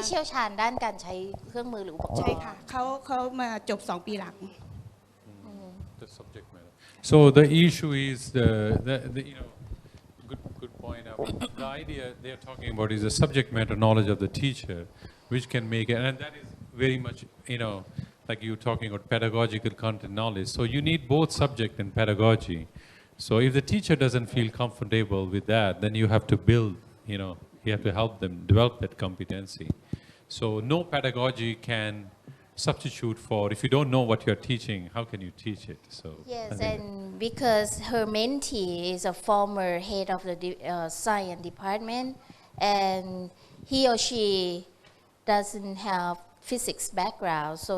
เชี่ยวชาญด้านการใช้เครื่องมือหรืออุปกรณ์ ใช่ค่ะเขามาจบ2 ปีหลัง The subject matter. So the issue is the good point. The idea they are talking about is the subject matter knowledge of the teacher, which can make it, and that is very much like you talking about pedagogical content knowledge. So you need both subject and pedagogy. So if the teacher doesn't feel comfortable with that, then you have to build. You have to help them develop that competency. So no pedagogy can substitute for, if you don't know what you're teaching, how can you teach it? So Yes, and because her mentee is a former head of the science department, and he or she doesn't have physics background, so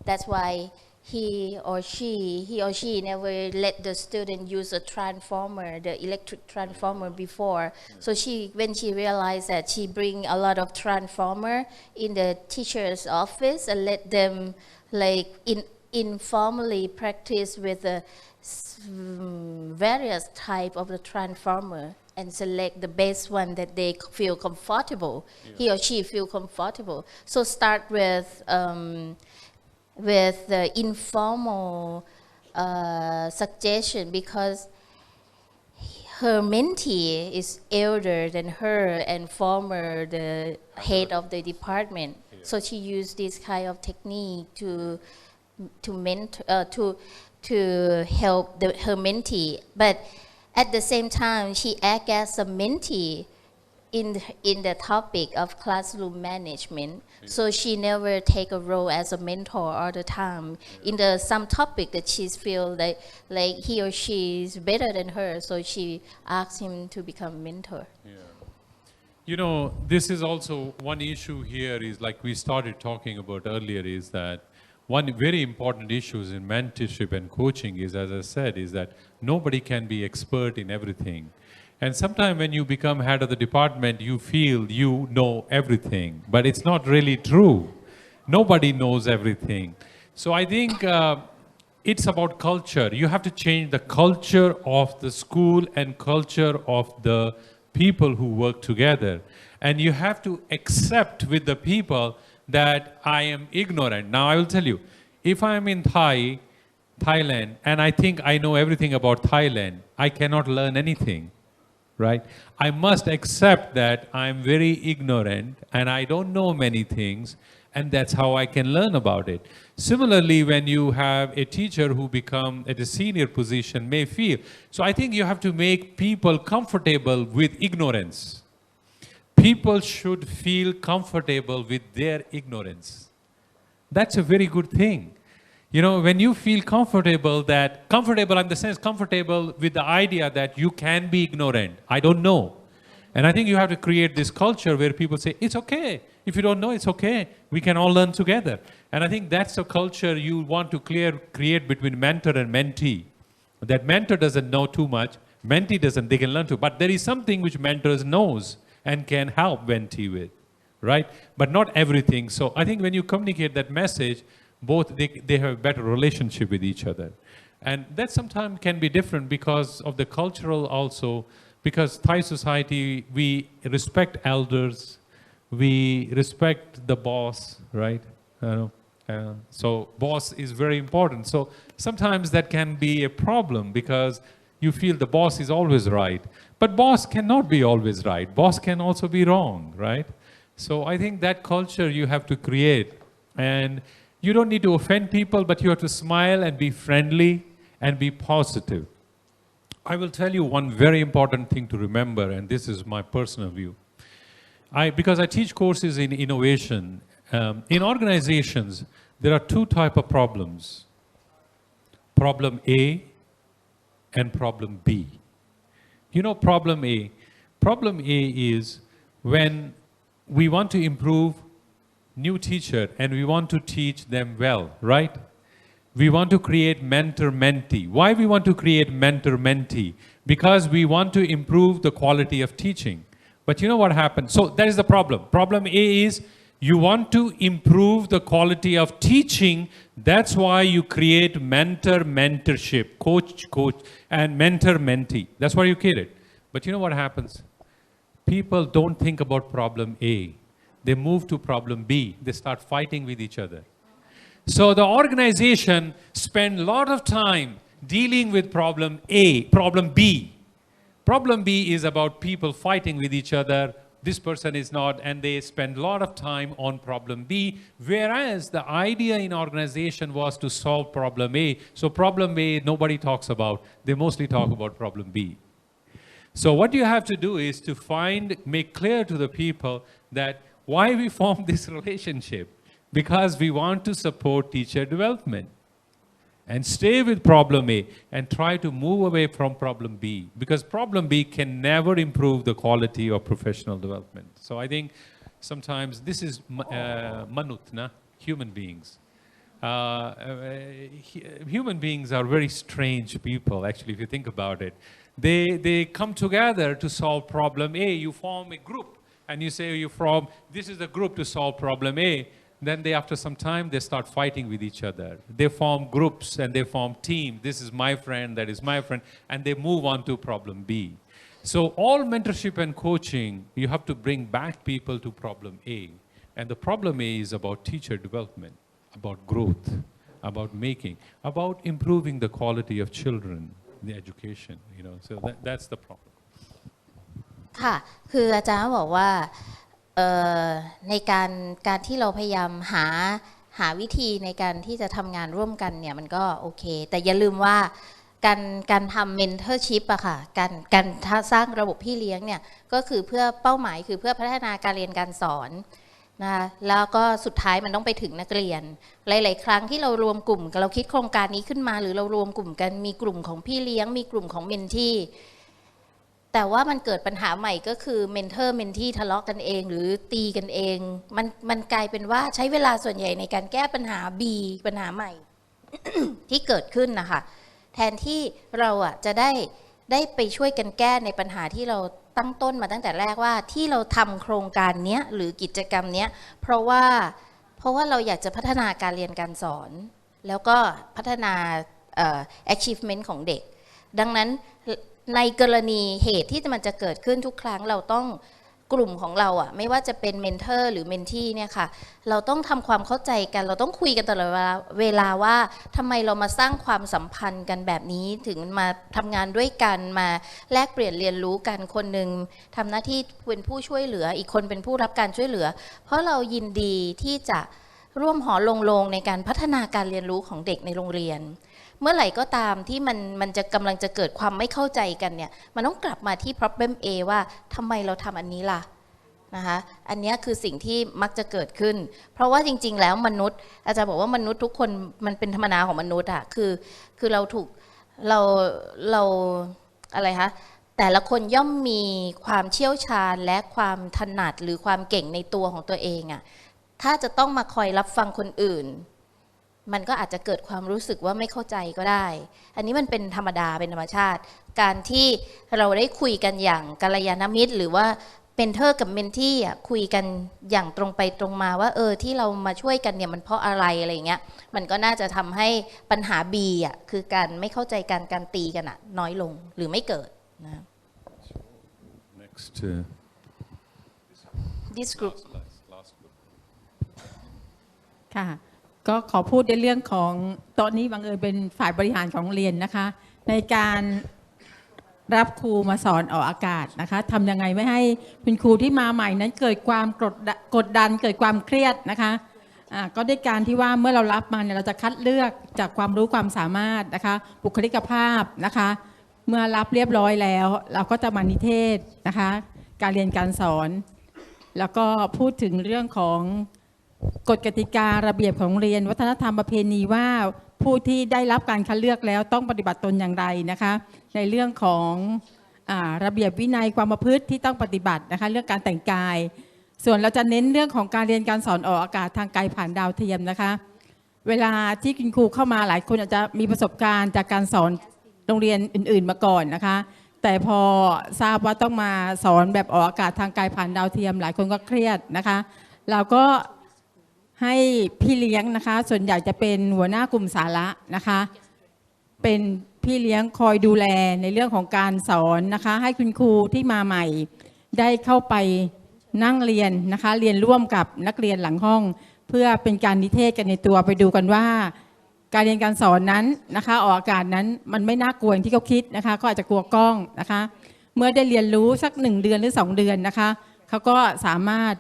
that's why he or she never let the student use a transformer, the electric transformer before. So when she realized that, she bring a lot of transformer in the teacher's office and let them like informally practice with the various type of the transformer and select the best one that they feel comfortable. He or she feel comfortable. So start with the informal suggestion, because her mentee is elder than her and former the head of the department. So she used this kind of technique to help her mentee. But at the same time, she acts as a mentee in the topic of classroom management. So she never take a role as a mentor all the time. In some topic that she feel like he or she is better than her, so she asks him to become mentor. Yeah. This is also one issue here is like we started talking about earlier, is that one very important issue in mentorship and coaching is, as I said, is that nobody can be expert in everything. And sometimes when you become head of the department, you feel you know everything, but it's not really true. Nobody knows everything. So I think it's about culture. You have to change the culture of the school and culture of the people who work together. And you have to accept with the people that I am ignorant. Now I will tell you, if I am in Thailand, and I think I know everything about Thailand, I cannot learn anything. Right? I must accept that I'm very ignorant and I don't know many things, and that's how I can learn about it. Similarly, when you have a teacher who become at a senior position may feel. So I think you have to make people comfortable with ignorance. People should feel comfortable with their ignorance. That's a very good thing. When you feel comfortable in the sense comfortable with the idea that you can be ignorant, I don't know. And I think you have to create this culture where people say, it's okay. If you don't know, it's okay. We can all learn together. And I think that's the culture you want to create between mentor and mentee. That mentor doesn't know too much, mentee doesn't, they can learn too. But there is something which mentors knows and can help mentee with, right? But not everything. So I think when you communicate that message, both they have a better relationship with each other. And that sometimes can be different because of the cultural also, because Thai society, we respect elders, we respect the boss, right? So boss is very important. So sometimes that can be a problem because you feel the boss is always right. But boss cannot be always right. Boss can also be wrong, right? So I think that culture you have to create. And you don't need to offend people, but you have to smile and be friendly and be positive. I will tell you one very important thing to remember, and this is my personal view. Because I teach courses in innovation, in organizations, there are two types of problems. Problem A and problem B. Problem A. Problem A is when we want to improve new teacher and we want to teach them well, right? We want to create mentor-mentee. Why we want to create mentor-mentee? Because we want to improve the quality of teaching. But you know what happens? So that is the problem. Problem A is you want to improve the quality of teaching. That's why you create mentorship, coach, and mentor-mentee. That's why you create it. But you know what happens? People don't think about problem A. they move to problem B. They start fighting with each other. So the organization spend a lot of time dealing with problem A, problem B. Problem B is about people fighting with each other. This person is not, and they spend a lot of time on problem B, whereas the idea in organization was to solve problem A. So problem A, nobody talks about. They mostly talk about problem B. So what you have to do is to make clear to the people that why we form this relationship. Because we want to support teacher development. And stay with problem A and try to move away from problem B. Because problem B can never improve the quality of professional development. So I think sometimes this is manut, na? Human beings. Human beings are very strange people, actually, if you think about it. They come together to solve problem A. You form a group and you say this is the group to solve problem A. Then after some time, they start fighting with each other. They form groups and they form teams. This is my friend, that is my friend, and they move on to problem B. So all mentorship and coaching, you have to bring back people to problem A. And the problem A is about teacher development, about growth, about improving the quality of children, the education, so that's the problem. ค่ะ คืออาจารย์บอกว่าในการที่เราพยายามหาวิธีในการที่จะทำงานร่วมกันเนี่ยมันก็โอเคแต่อย่าลืมว่าการทำ mentorship อะค่ะการสร้างระบบพี่เลี้ยงเนี่ยก็คือเพื่อเป้าหมายคือเพื่อพัฒนาการเรียนการสอนนะคะแล้วก็สุดท้ายมันต้องไปถึงนักเรียนหลายๆครั้งที่เรารวมกลุ่มเราคิดโครงการนี้ขึ้นมาหรือเรารวมกลุ่มกันมีกลุ่มของพี่เลี้ยงมีกลุ่มของเมนทีแต่ว่ามันเกิดปัญหาใหม่ก็คือเมนเทอร์เมนทีทะเลาะกันเองหรือตีกันเองมันกลายเป็นว่าใช้เวลาส่วนใหญ่ในการแก้ปัญหา B ปัญหาใหม่ ที่เกิดขึ้นนะคะแทนที่เราจะได้ไปช่วยกันแก้ในปัญหาที่เราตั้งต้นมาตั้งแต่แรกว่าที่เราทำโครงการนี้หรือกิจกรรมนี้เพราะว่าเราอยากจะพัฒนาการเรียนการสอนแล้วก็พัฒนาachievement ของเด็กดังนั้นในกรณีเหตุที่มันจะเกิดขึ้นทุกครั้งเราต้องกลุ่มของเราไม่ว่าจะเป็นเมนเทอร์หรือเมนทีเนี่ยค่ะเราต้องทำความเข้าใจกันเราต้องคุยกันตลอดเวลาว่าทำไมเรามาสร้างความสัมพันธ์กันแบบนี้ถึงมาทำงานด้วยกันมาแลกเปลี่ยนเรียนรู้กันคนหนึ่งทำหน้าที่เป็นผู้ช่วยเหลืออีกคนเป็นผู้รับการช่วยเหลือเพราะเรายินดีที่จะร่วมหอลงในการพัฒนาการเรียนรู้ของเด็กในโรงเรียนเมื่อไหร่ก็ตามที่มันจะกำลังจะเกิดความไม่เข้าใจกันเนี่ยมันต้องกลับมาที่ problem A ว่าทำไมเราทำอันนี้ล่ะนะคะอันนี้คือสิ่งที่มักจะเกิดขึ้นเพราะว่าจริงๆแล้วมนุษย์อาจารย์บอกว่ามนุษย์ทุกคนมันเป็นธรรมดาของมนุษย์คือเราอะไรคะแต่ละคนย่อมมีความเชี่ยวชาญและความถนัดหรือความเก่งในตัวของตัวเองถ้าจะต้องมาคอยรับฟังคนอื่นมันก็อาจจะเกิดความรู้สึกว่าไม่เข้าใจก็ได้อันนี้มันเป็นธรรมดาเป็นธรรมชาติการที่เราได้คุยกันอย่างกัลยาณมิตรหรือว่าเมนเทอร์กับเมนทีคุยกันอย่างตรงไปตรงมาว่าที่เรามาช่วยกันเนี่ยมันเพราะอะไรอะไรเงี้ยมันก็น่าจะทำให้ปัญหา B คือการไม่เข้าใจกันการตีกันน้อยลงหรือไม่เกิดนะ Next this group ค่ะก็ขอพูดในเรื่องของตอนนี้บังเอิญเป็นฝ่ายบริหารของโรงเรียนนะคะในการรับครูมาสอนออกอากาศนะคะทำยังไงไม่ให้คุณครูที่มาใหม่นั้นเกิดความกดดันเกิดความเครียดนะคะก็ด้วยการที่ว่าเมื่อเรารับมาเนี่ยเราจะคัดเลือกจากความรู้ความสามารถนะคะบุคลิกภาพนะคะเมื่อรับเรียบร้อยแล้วเราก็จะมานิเทศนะคะการเรียนการสอนแล้วก็พูดถึงเรื่องของกฎกติการะเบียบของโรงเรียนวัฒนธรรมประเพณีว่าผู้ที่ได้รับการคัดเลือกแล้วต้องปฏิบัติตนอย่างไรนะคะในเรื่องของระเบียบวินัยความประพฤติที่ต้องปฏิบัตินะคะเรื่องการแต่งกายส่วนเราจะเน้นเรื่องของการเรียนการสอนออกอากาศทางไกลผ่านดาวเทียมนะคะเวลาที่คุณครูเข้ามาหลายคนอาจจะมีประสบการณ์จากการสอนโรงเรียนอื่นๆมาก่อนนะคะแต่พอทราบว่าต้องมาสอนแบบออกอากาศทางไกลผ่านดาวเทียมหลายคนก็เครียดนะคะเราก็ให้พี่เลี้ยงนะคะส่วนใหญ่จะเป็นหัวหน้ากลุ่มสาระนะคะเป็นพี่เลี้ยงคอยดูแลในเรื่องของการสอนนะคะให้คุณครูที่มาใหม่ได้เข้าไป นั่งเรียนนะคะเรียนร่วมกับนักเรียนหลังห้อง เพื่อเป็นการนิเทศกันในตัวไปดูกันว่า การเรียนการสอนนั้นนะคะออกอากาศนั้นมันไม่น่ากลัวอย่างที่เขาคิดนะคะเขาอาจจะกลัวกล้องนะคะเมื่อได้เรียนรู้สัก1 เดือนหรือ2 เดือนนะคะเขาก็สามารถ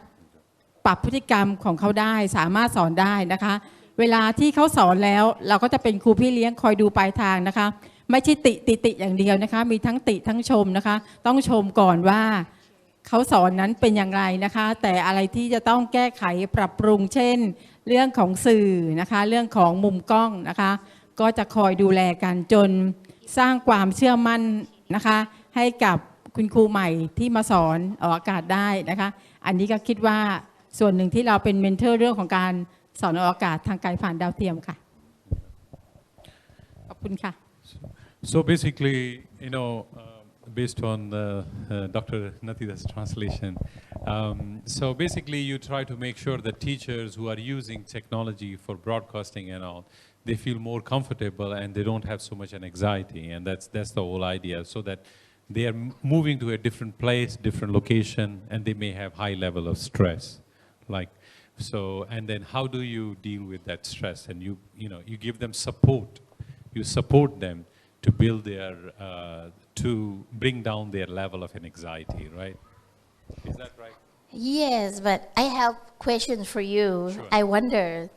ปรับพฤติกรรมของเขาได้สามารถสอนได้นะคะเวลาที่เขาสอนแล้วเราก็จะเป็นครูพี่เลี้ยงคอยดูปลายทางนะคะไม่ใช่ติอย่างเดียวนะคะมีทั้งติทั้งชมนะคะต้องชมก่อนว่าเขาสอนนั้นเป็นอย่างไรนะคะแต่อะไรที่จะต้องแก้ไขปรับปรุงเช่นเรื่องของสื่อนะคะเรื่องของมุมกล้องนะคะก็จะคอยดูแลกันจนสร้างความเชื่อมั่นนะคะให้กับคุณครูใหม่ที่มาสอนออกอากาศได้นะคะอันนี้ก็คิดว่าส่วนหนึ่งที่เราเป็นเมนเทอร์เรื่องของการสอนออกอากาศทางไกลผ่านดาวเทียมค่ะขอบคุณค่ะ So basically, based on Dr. Nathida's translation, so basically you try to make sure that teachers who are using technology for broadcasting and all, they feel more comfortable and they don't have so much an anxiety, and that's the whole idea, so that they are moving to a different place, different location, and they may have high level of stress, like so. And then how do you deal with that stress? And you give them support, you support them to build their to bring down their level of anxiety, right? Is that right? Yes, but I have questions for you. Sure. I wonder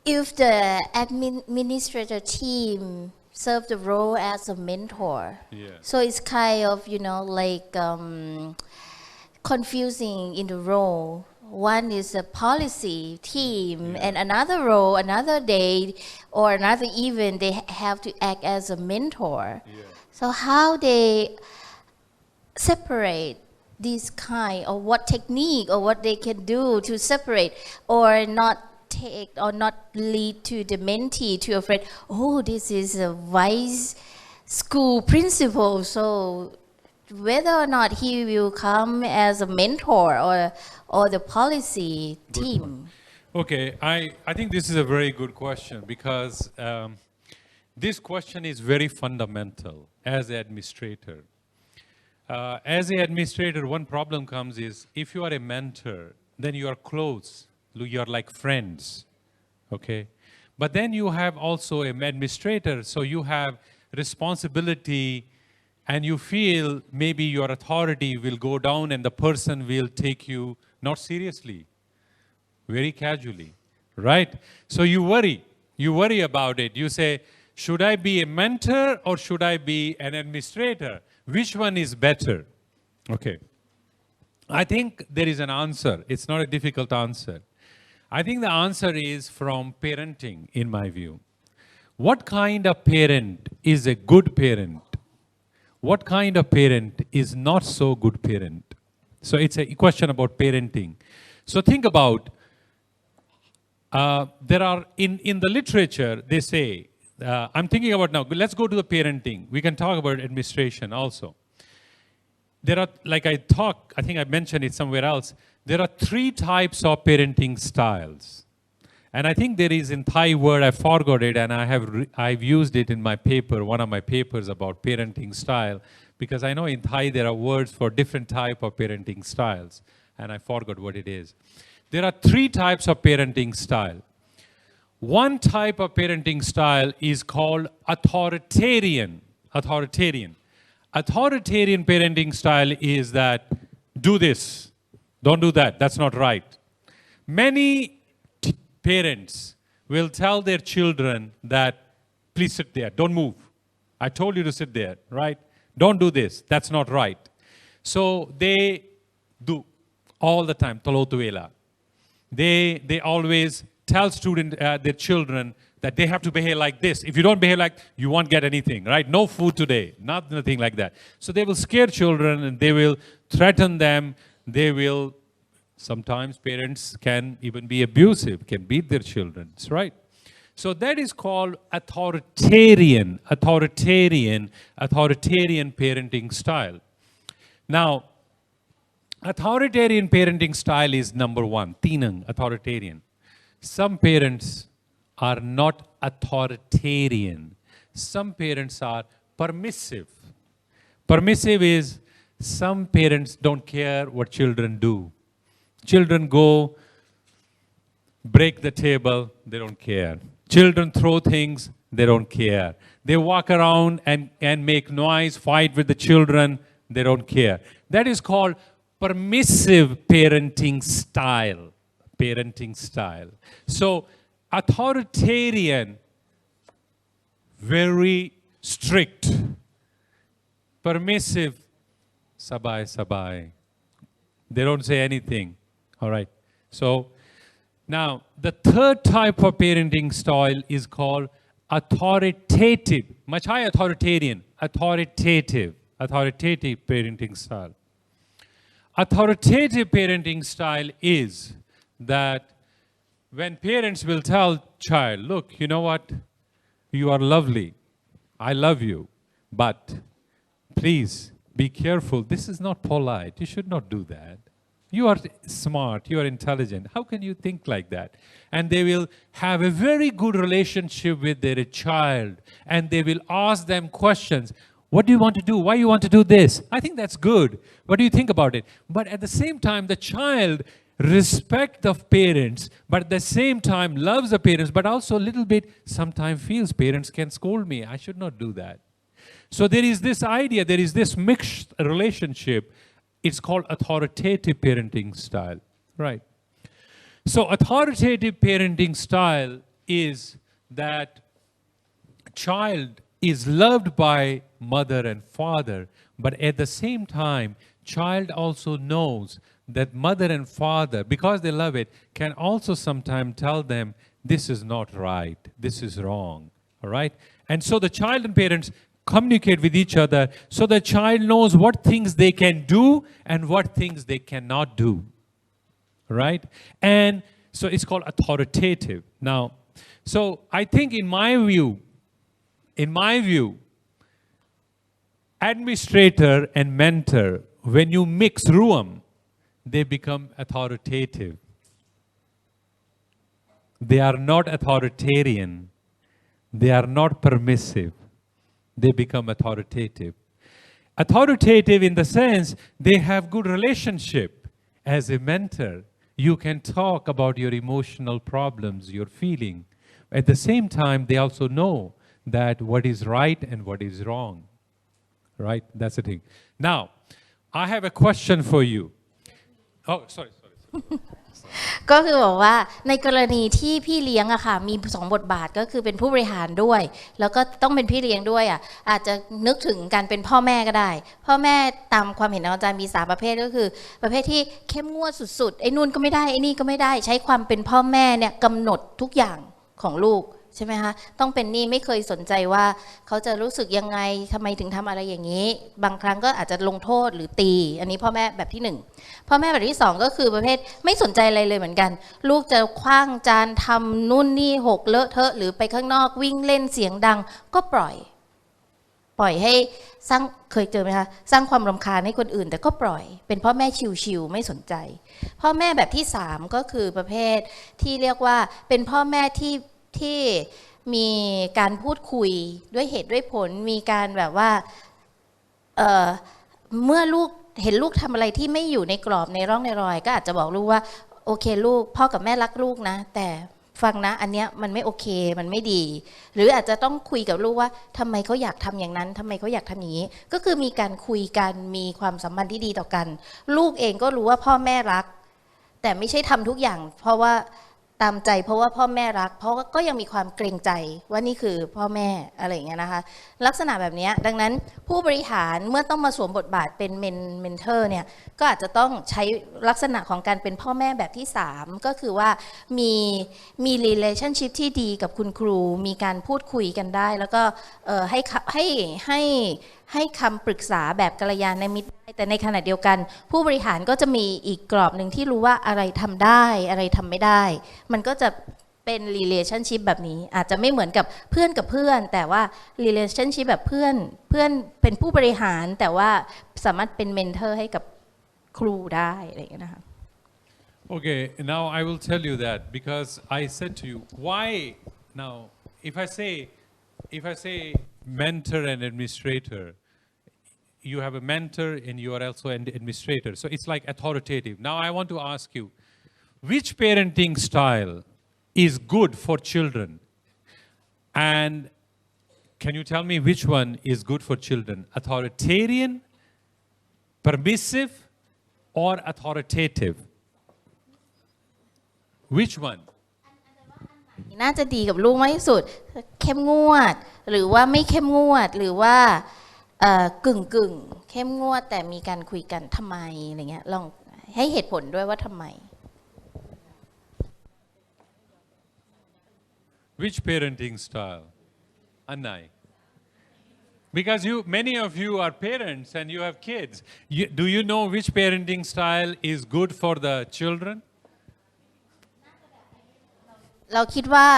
if the administrator team serve the role as a mentor. Yeah. So it's kind of like confusing in the role. One is a policy team, and another role, another day, or another event, they have to act as a mentor. Yeah. So how they separate this kind, or what technique, or what they can do to separate, or not take, or not lead to the mentee to afraid, oh, this is a wise school principal, so whether or not he will come as a mentor or the policy team. Okay, I think this is a very good question, because this question is very fundamental as an administrator. As an administrator, one problem comes is if you are a mentor, then you are close, you are like friends, okay? But then you have also an administrator, so you have responsibility, and you feel maybe your authority will go down and the person will take you not seriously, very casually, right? So you worry about it. You say, should I be a mentor or should I be an administrator? Which one is better? Okay. I think there is an answer. It's not a difficult answer. I think the answer is from parenting, in my view. What kind of parent is a good parent? What kind of parent is not so good parent? So it's a question about parenting. So think about, there are, in the literature, they say, I'm thinking about now, let's go to the parenting. We can talk about administration also. There are, like I think I mentioned it somewhere else, there are 3 types of parenting styles. And I think there is in Thai word, I forgot it, and I've used it in my paper, one of my papers about parenting style, because I know in Thai there are words for different type of parenting styles, and I forgot what it is. There are 3 types of parenting style. One type of parenting style is called authoritarian. Authoritarian parenting style is that, do this, don't do that, that's not right. Many parents will tell their children that, please sit there, don't move. I told you to sit there, right? Don't do this, that's not right. So they do all the time, talotuela. They always tell their children that they have to behave like this. If you don't behave like, you won't get anything, right? No food today, nothing like that. So they will scare children and they will threaten them. They will, sometimes parents can even be abusive, can beat their children, right? So that is called authoritarian parenting style. Now, authoritarian parenting style is number 1, tinang, authoritarian. Some parents are not authoritarian. Some parents are permissive. Permissive is some parents don't care what children do. Children go, break the table, they don't care. Children throw things, they don't care. They walk around and make noise, fight with the children, they don't care. That is called permissive parenting style. Parenting style. So, authoritarian, very strict, permissive, sabai, sabai. They don't say anything. All right. So, now the third type of parenting style is called authoritative. Much higher authoritarian. Authoritative parenting style. Authoritative parenting style is that when parents will tell child, look, you know what? You are lovely. I love you. But please be careful. This is not polite. You should not do that. You are smart. You are intelligent. How can you think like that? And they will have a very good relationship with their child. And they will ask them questions. What do you want to do? Why you want to do this? I think that's good. What do you think about it? But at the same time, the child respects the parents, but at the same time loves the parents, but also a little bit sometimes feels parents can scold me. I should not do that. So there is this idea, there is this mixed relationship. It's called authoritative parenting style, right? So authoritative parenting style is that child is loved by mother and father, but at the same time, child also knows that mother and father, because they love it, can also sometimes tell them, this is not right, this is wrong, all right? And so the child and parents communicate with each other so the child knows what things they can do and what things they cannot do, right? And so it's called authoritative. Now, so I think in my view, administrator and mentor, when you mix ruam, they become authoritative. They are not authoritarian. They are not permissive. They become authoritative. Authoritative in the sense they have good relationship. As a mentor, you can talk about your emotional problems, your feeling. At the same time, they also know that what is right and what is wrong. Right? That's the thing. Now, I have a question for you. Oh, sorry. ก็คือบอกว่าในกรณีที่พี่เลี้ยงอะค่ะมี2บทบาทก็คือเป็นผู้บริหารด้วยแล้วก็ต้องเป็นพี่เลี้ยงด้วยอะอาจจะนึกถึงการเป็นพ่อแม่ก็ได้พ่อแม่ตามความเห็นของอาจารย์มี3ประเภทก็คือประเภทที่เข้มงวดสุดๆไอ้นู่นก็ไม่ได้ไอ้นี่ก็ไม่ได้ใช้ความเป็นพ่อแม่เนี่ยกำหนดทุกอย่างของลูกใช่ไหมคะต้องเป็นนี่ไม่เคยสนใจว่าเขาจะรู้สึกยังไงทำไมถึงทำอะไรอย่างนี้บางครั้งก็อาจจะลงโทษหรือตีอันนี้พ่อแม่แบบที่1พ่อแม่แบบที่2ก็คือประเภทไม่สนใจอะไรเลยเหมือนกันลูกจะคว้างจานทำนู่นนี่หกเลอะเทอะหรือไปข้างนอกวิ่งเล่นเสียงดังก็ปล่อยให้สร้างเคยเจอไหมคะสร้างความรำคาญให้คนอื่นแต่ก็ปล่อยเป็นพ่อแม่ชิวๆไม่สนใจพ่อแม่แบบที่3ก็คือประเภทที่เรียกว่าเป็นพ่อแม่ที่มีการพูดคุยด้วยเหตุด้วยผลมีการแบบว่าเมื่อลูกเห็นลูกทำอะไรที่ไม่อยู่ในกรอบในร่องในรอยก็อาจจะบอกลูกว่าโอเคลูกพ่อกับแม่รักลูกนะแต่ฟังนะอันเนี้ยมันไม่โอเคมันไม่ดีหรืออาจจะต้องคุยกับลูกว่าทำไมเขาอยากทำอย่างนั้นทำไมเขาอยากทำอย่างนี้ก็คือมีการคุยกันมีความสัมพันธ์ที่ดีต่อกันลูกเองก็รู้ว่าพ่อแม่รักแต่ไม่ใช่ทำทุกอย่างเพราะว่าตามใจเพราะว่าพ่อแม่รักเพราะก็ยังมีความเกรงใจว่านี่คือพ่อแม่อะไรอย่างเงี้ยนะคะลักษณะแบบนี้ดังนั้นผู้บริหารเมื่อต้องมาสวมบทบาทเป็นเมนเทอร์เนี่ยก็อาจจะต้องใช้ลักษณะของการเป็นพ่อแม่แบบที่3ก็คือว่ามี relationship ที่ดีกับคุณครูมีการพูดคุยกันได้แล้วก็ให้คำปรึกษาแบบกัลยาณมิตรแต่ในขณะเดียวกันผู้บริหารก็จะมีอีกกรอบหนึ่งที่รู้ว่าอะไรทำได้อะไรทำไม่ได้มันก็จะเป็น relationship แบบนี้อาจจะไม่เหมือนกับเพื่อนกับเพื่อนแต่ว่า relationship แบบเพื่อนเป็นผู้บริหารแต่ว่าสามารถเป็นเมนเทอร์ให้กับครูได้อะไรอย่างเงี้ยนะคะ Okay, now I will tell you that because I said to you, why now if I say mentor and administrator, you have a mentor and you are also an administrator. So it's like authoritative. Now I want to ask you, which parenting style is good for children? And can you tell me which one is good for children? Authoritarian, permissive, or authoritative? Which one? น่าจะดีกับลูกมากที่สุดเข้มงวดหรือว่าไม่เข้มงวดหรือว่ากึ่งเข้มงวดแต่มีการคุยกันทำไมอะไรเงี้ยลองให้เหตุผลด้วยว่าทำไม Which parenting style? Annai. Because many of you are parents and you have kids. Do you know which parenting style is good for the children? เราคิดว่า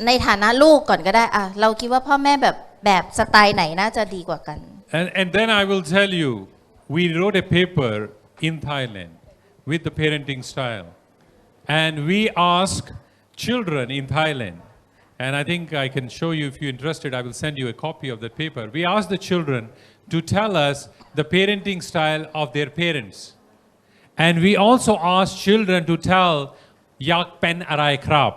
ในฐานะลูกก่อนก็ได้อะเราคิดว่าพ่อแม่แบบสไตล์ไหนน่าจะดีกว่ากัน And then I will tell you, we wrote a paper in Thailand with the parenting style. And we asked children in Thailand, and I think I can show you if you're interested, I will send you a copy of that paper. We asked the children to tell us the parenting style of their parents. And we also asked children to tell yak pen arai krap.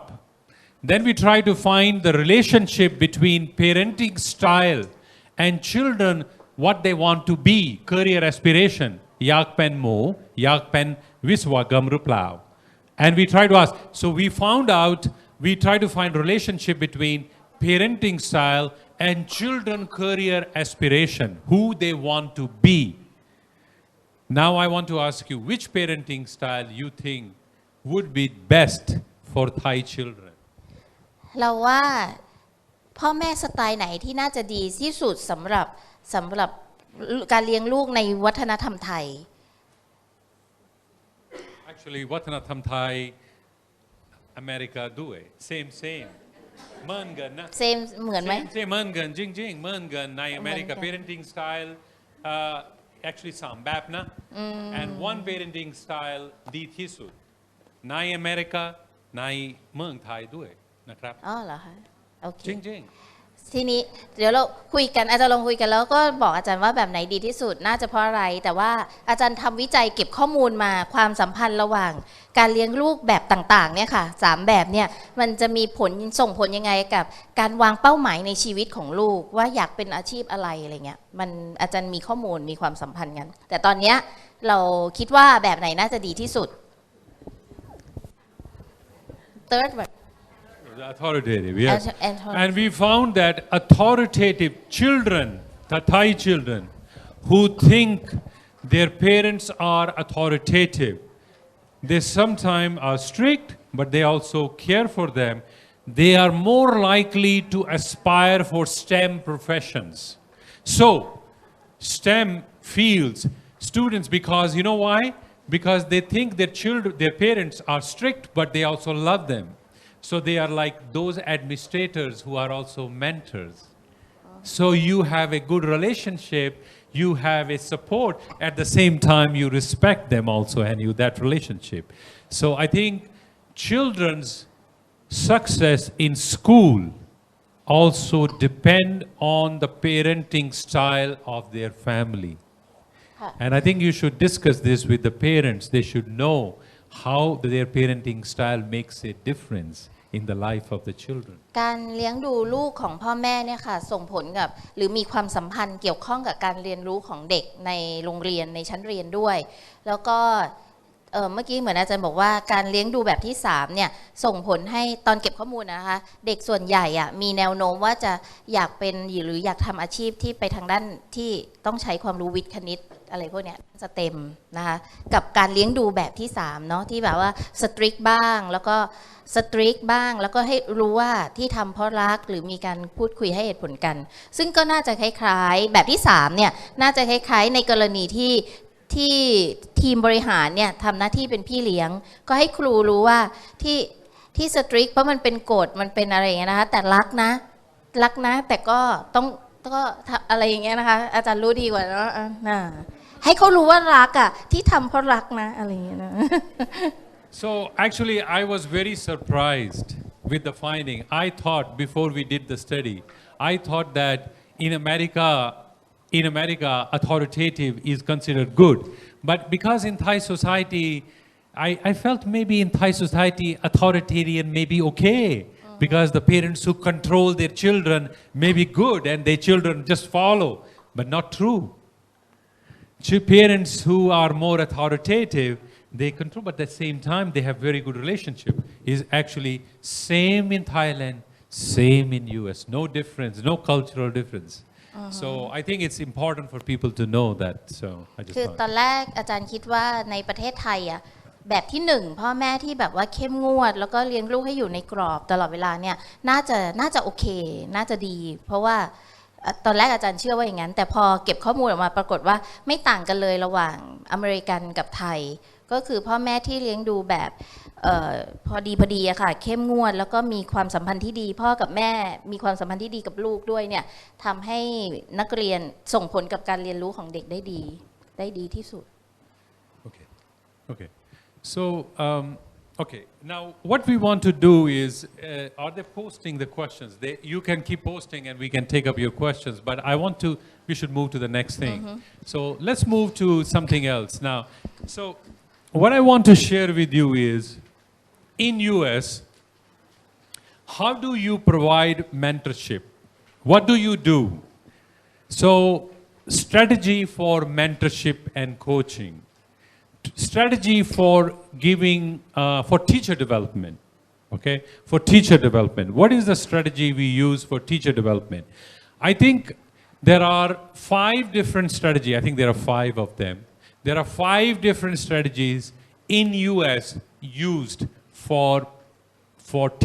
Then we try to find the relationship between parenting style and children, what they want to be, career aspiration. Yak pen mo, yak pen viswagam ruplao. And we try to ask. So we found out, we try to find relationship between parenting style and children career aspiration, who they want to be. Now I want to ask you, which parenting style you think would be best for Thai children? เราว่าพ่อแม่สไตล์ไหนที่น่าจะดีที่สุดสำหรับการเลี้ยงลูกในวัฒนธรรมไทย Actually, Vattanatham Thai, America do it. Same. เหมือนกันนะ same เหมือนไหม Same เหมือนกันจริงๆเหมือนกันในอเมริกา parenting style actually สามแบบนะ and one parenting style ดีที่สุดในอเมริกาในเมืองไทยด้วยนะครับ อ๋อเหรอคะโอเค จริง ทีนี้เดี๋ยวเราคุยกันอาจารย์ลองคุยกันแล้วก็บอกอาจารย์ว่าแบบไหนดีที่สุดน่าจะเพราะอะไรแต่ว่าอาจารย์ทำวิจัยเก็บข้อมูลมาความสัมพันธ์ระหว่างการเลี้ยงลูกแบบต่างๆเนี่ยค่ะ3แบบเนี่ยมันจะมีผลส่งผลยังไงกับการวางเป้าหมายในชีวิตของลูกว่าอยากเป็นอาชีพอะไรอะไรเงี้ยมันอาจารย์มีข้อมูลมีความสัมพันธ์กันแต่ตอนเนี้ยเราคิดว่าแบบไหนน่าจะดีที่สุด Third one authoritative, yes. And we found that authoritative children, the Thai children, who think their parents are authoritative, they sometimes are strict, but they also care for them. They are more likely to aspire for STEM professions. So, STEM fields, students, because you know why? Because they think their parents are strict, but they also love them. So they are like those administrators who are also mentors. So you have a good relationship, you have a support, at the same time you respect them also and that relationship. So I think children's success in school also depend on the parenting style of their family. And I think you should discuss this with the parents. They should know how their parenting style makes a difference in the life of the children. การเลี้ยงดูลูกของพ่อแม่เนี่ยค่ะส่งผลกับหรือมีความสัมพันธ์เกี่ยวข้องกับการเรียนรู้ของเด็กในโรงเรียนในชั้นเรียนด้วยแล้วก็เมื่อกี้เหมือนอาจารย์บอกว่าการเลี้ยงดูแบบที่3เนี่ยส่งผลให้ตอนเก็บข้อมูลนะคะเด็กส่วนใหญ่อะมีแนวโน้มว่าจะอยากเป็นหรืออยากทำอาชีพที่ไปทางด้านที่ต้องใช้ความรู้วิทย์คณิตอะไรพวกเนี้ยสเต็มนะคะกับการเลี้ยงดูแบบที่3เนาะที่แบบว่าสตริกบ้างแล้วก็สตริกบ้างแล้วก็ให้รู้ว่าที่ทำเพราะรักหรือมีการพูดคุยให้เหตุผลกันซึ่งก็น่าจะคล้ายๆแบบที่3เนี่ยน่าจะคล้ายๆในกรณีที่ทีมบริหารเนี่ยทำหน้าที่เป็นพี่เลี้ยงก็ให้ครูรู้ว่าที่สตริกเพราะมันเป็นกฎมันเป็นอะไรอย่างเงี้ยนะคะแต่รักนะแต่ก็ต้องอะไรอย่างเงี้ยนะคะอาจารย์รู้ดีกว่าเนาะให้เขารู้ว่ารักอ่ะที่ทำเพราะรักนะอะไรอย่างเงี้ยนะ So actually I was very surprised with the finding. I thought before we did the study, I thought that in America in America, authoritative is considered good. But because in Thai society, I felt maybe in Thai society, authoritarian may be okay. Because the parents who control their children may be good and their children just follow. But not true. Parents who are more authoritative, they control, but at the same time, they have very good relationship. Is actually same in Thailand, same in US. No difference, no cultural difference. So I think it's important for people to know that. So I just คือตอนแรกอาจารย์คิดว่าในประเทศไทยอะแบบที่หนึ่งพ่อแม่ที่แบบว่าเข้มงวดแล้วก็เลี้ยงลูกให้อยู่ในกรอบตลอดเวลาเนี่ยน่าจะโอเคน่าจะดีเพราะว่าตอนแรกอาจารย์เชื่อว่าอย่างนั้นแต่พอเก็บข้อมูลออกมาปรากฏว่าไม่ต่างกันเลยระหว่างอเมริกันกับไทยก็คือพ่อแม่ที่เลี้ยงดูแบบพอดีอะค่ะเข้มงวดแล้วก็มีความสัมพันธ์ที่ดีพ่อกับแม่มีความสัมพันธ์ที่ดีกับลูกด้วยเนี่ยทำให้นักเรียนส่งผลกับการเรียนรู้ของเด็กได้ดีที่สุด Okay. So, okay. Now, what we want to do is, are they posting the questions? You can keep posting and we can take up your questions, but we should move to the next thing. So, let's move to something else now. So, what I want to share with you is, in US, how do you provide mentorship? What do you do? So, strategy for mentorship and coaching. Strategy for giving, for teacher development, okay? For teacher development. What is the strategy we use for teacher development? I think there are 5 different strategies. I think there are 5 of them. There are 5 different strategies in US used for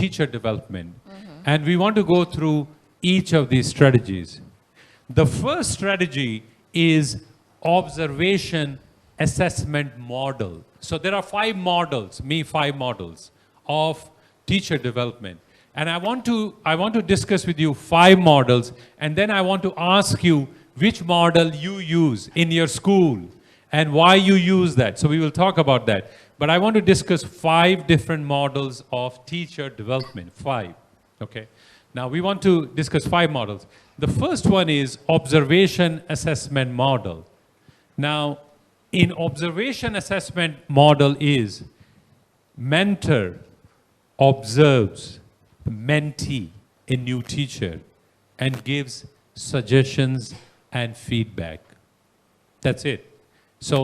teacher development. And we want to go through each of these strategies. The first strategy is observation assessment model. So there are 5 models, 5 models of teacher development. And I want to discuss with you 5 models, and then I want to ask you which model you use in your school and why you use that. So we will talk about that. But I want to discuss 5 different models of teacher development, 5, okay? Now we want to discuss 5 models. The first one is observation assessment model. Now, in observation assessment model is mentor observes mentee, a new teacher, and gives suggestions and feedback. That's it. So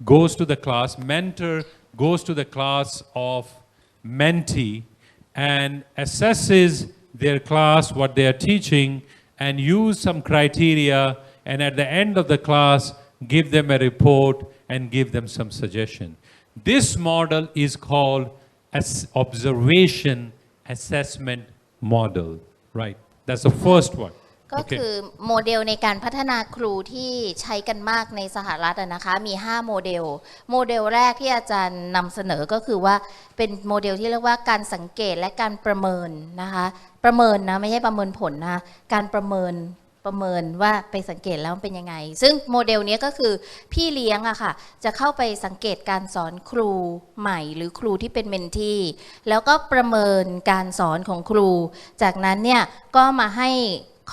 goes to the class, mentor goes to the class of mentee and assesses their class, what they are teaching, and use some criteria, and at the end of the class, give them a report and give them some suggestion. This model is called observation assessment model, right? That's the first one. ก็คือโมเดลในการพัฒนาครูที่ใช้กันมากในสหรัฐนะคะมี5โมเดลโมเดลแรกที่อาจารย์นำเสนอก็คือว่าเป็นโมเดลที่เรียกว่าการสังเกตและการประเมินนะคะประเมินนะไม่ใช่ประเมินผลนะการประเมินว่าไปสังเกตแล้วมันเป็นยังไงซึ่งโมเดลนี้ก็คือพี่เลี้ยงอะค่ะจะเข้าไปสังเกตการสอนครูใหม่หรือครูที่เป็นเมนทีแล้วก็ประเมินการสอนของครูจากนั้นเนี่ยก็มาให้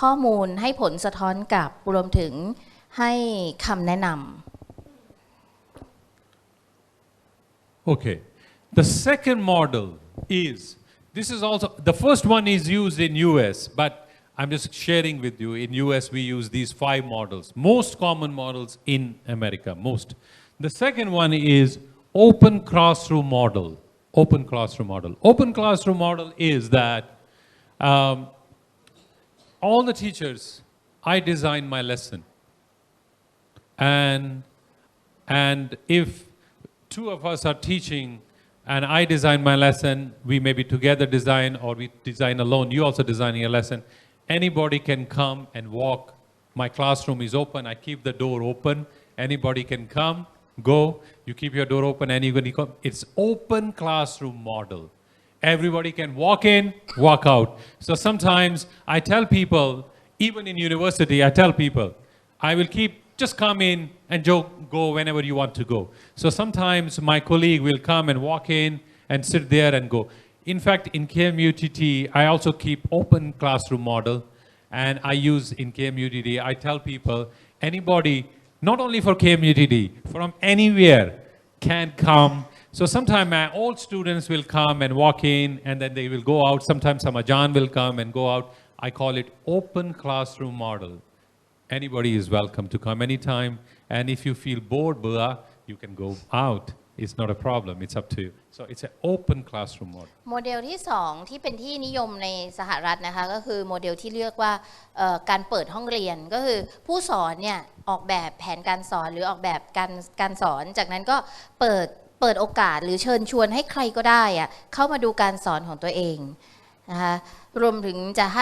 ข้อมูลให้ผลสะท้อนกลับรวมถึงให้คำแนะนำ Okay. The second model is, this is also, the first one is used in US, but I'm just sharing with you, in US we use these 5 models, most common models in America, most. The second one is open classroom model. Open classroom model. Open classroom model is that all the teachers, I design my lesson. And if 2 of us are teaching and I design my lesson, we maybe together design or we design alone, you also designing a lesson. Anybody can come and walk. My classroom is open. I keep the door open. Anybody can come, go. You keep your door open. Anybody come. It's open classroom model. Everybody can walk in, walk out. So sometimes I tell people, even in university, I tell people, I will just come in and go whenever you want to go. So sometimes my colleague will come and walk in and sit there and go. In fact, in KMUTT, I also keep open classroom model. And I use in KMUDD, I tell people, anybody, not only for KMUDD, from anywhere can come. So sometimes my old students will come and walk in, and then they will go out. Sometimes some Ajan will come and go out. I call it open classroom model. Anybody is welcome to come anytime. And if you feel bored, you can go out. It's not a problem. It's up to you. So it's an open classroom model. โมเดลที่2ที่เป็นที่นิยมในสหรัฐนะคะก็คือโมเดลที่เรียกว่าการเปิดห้องเรียนก็คือผู้สอนเนี่ยออกแบบแผนการสอนหรือออกแบบการสอนจากนั้นก็เปิดโอกาสหรือเชิญชวนให้ใครก็ได้อะเข้ามาดูการสอนของตัวเองนะคะรวมถึงจะใ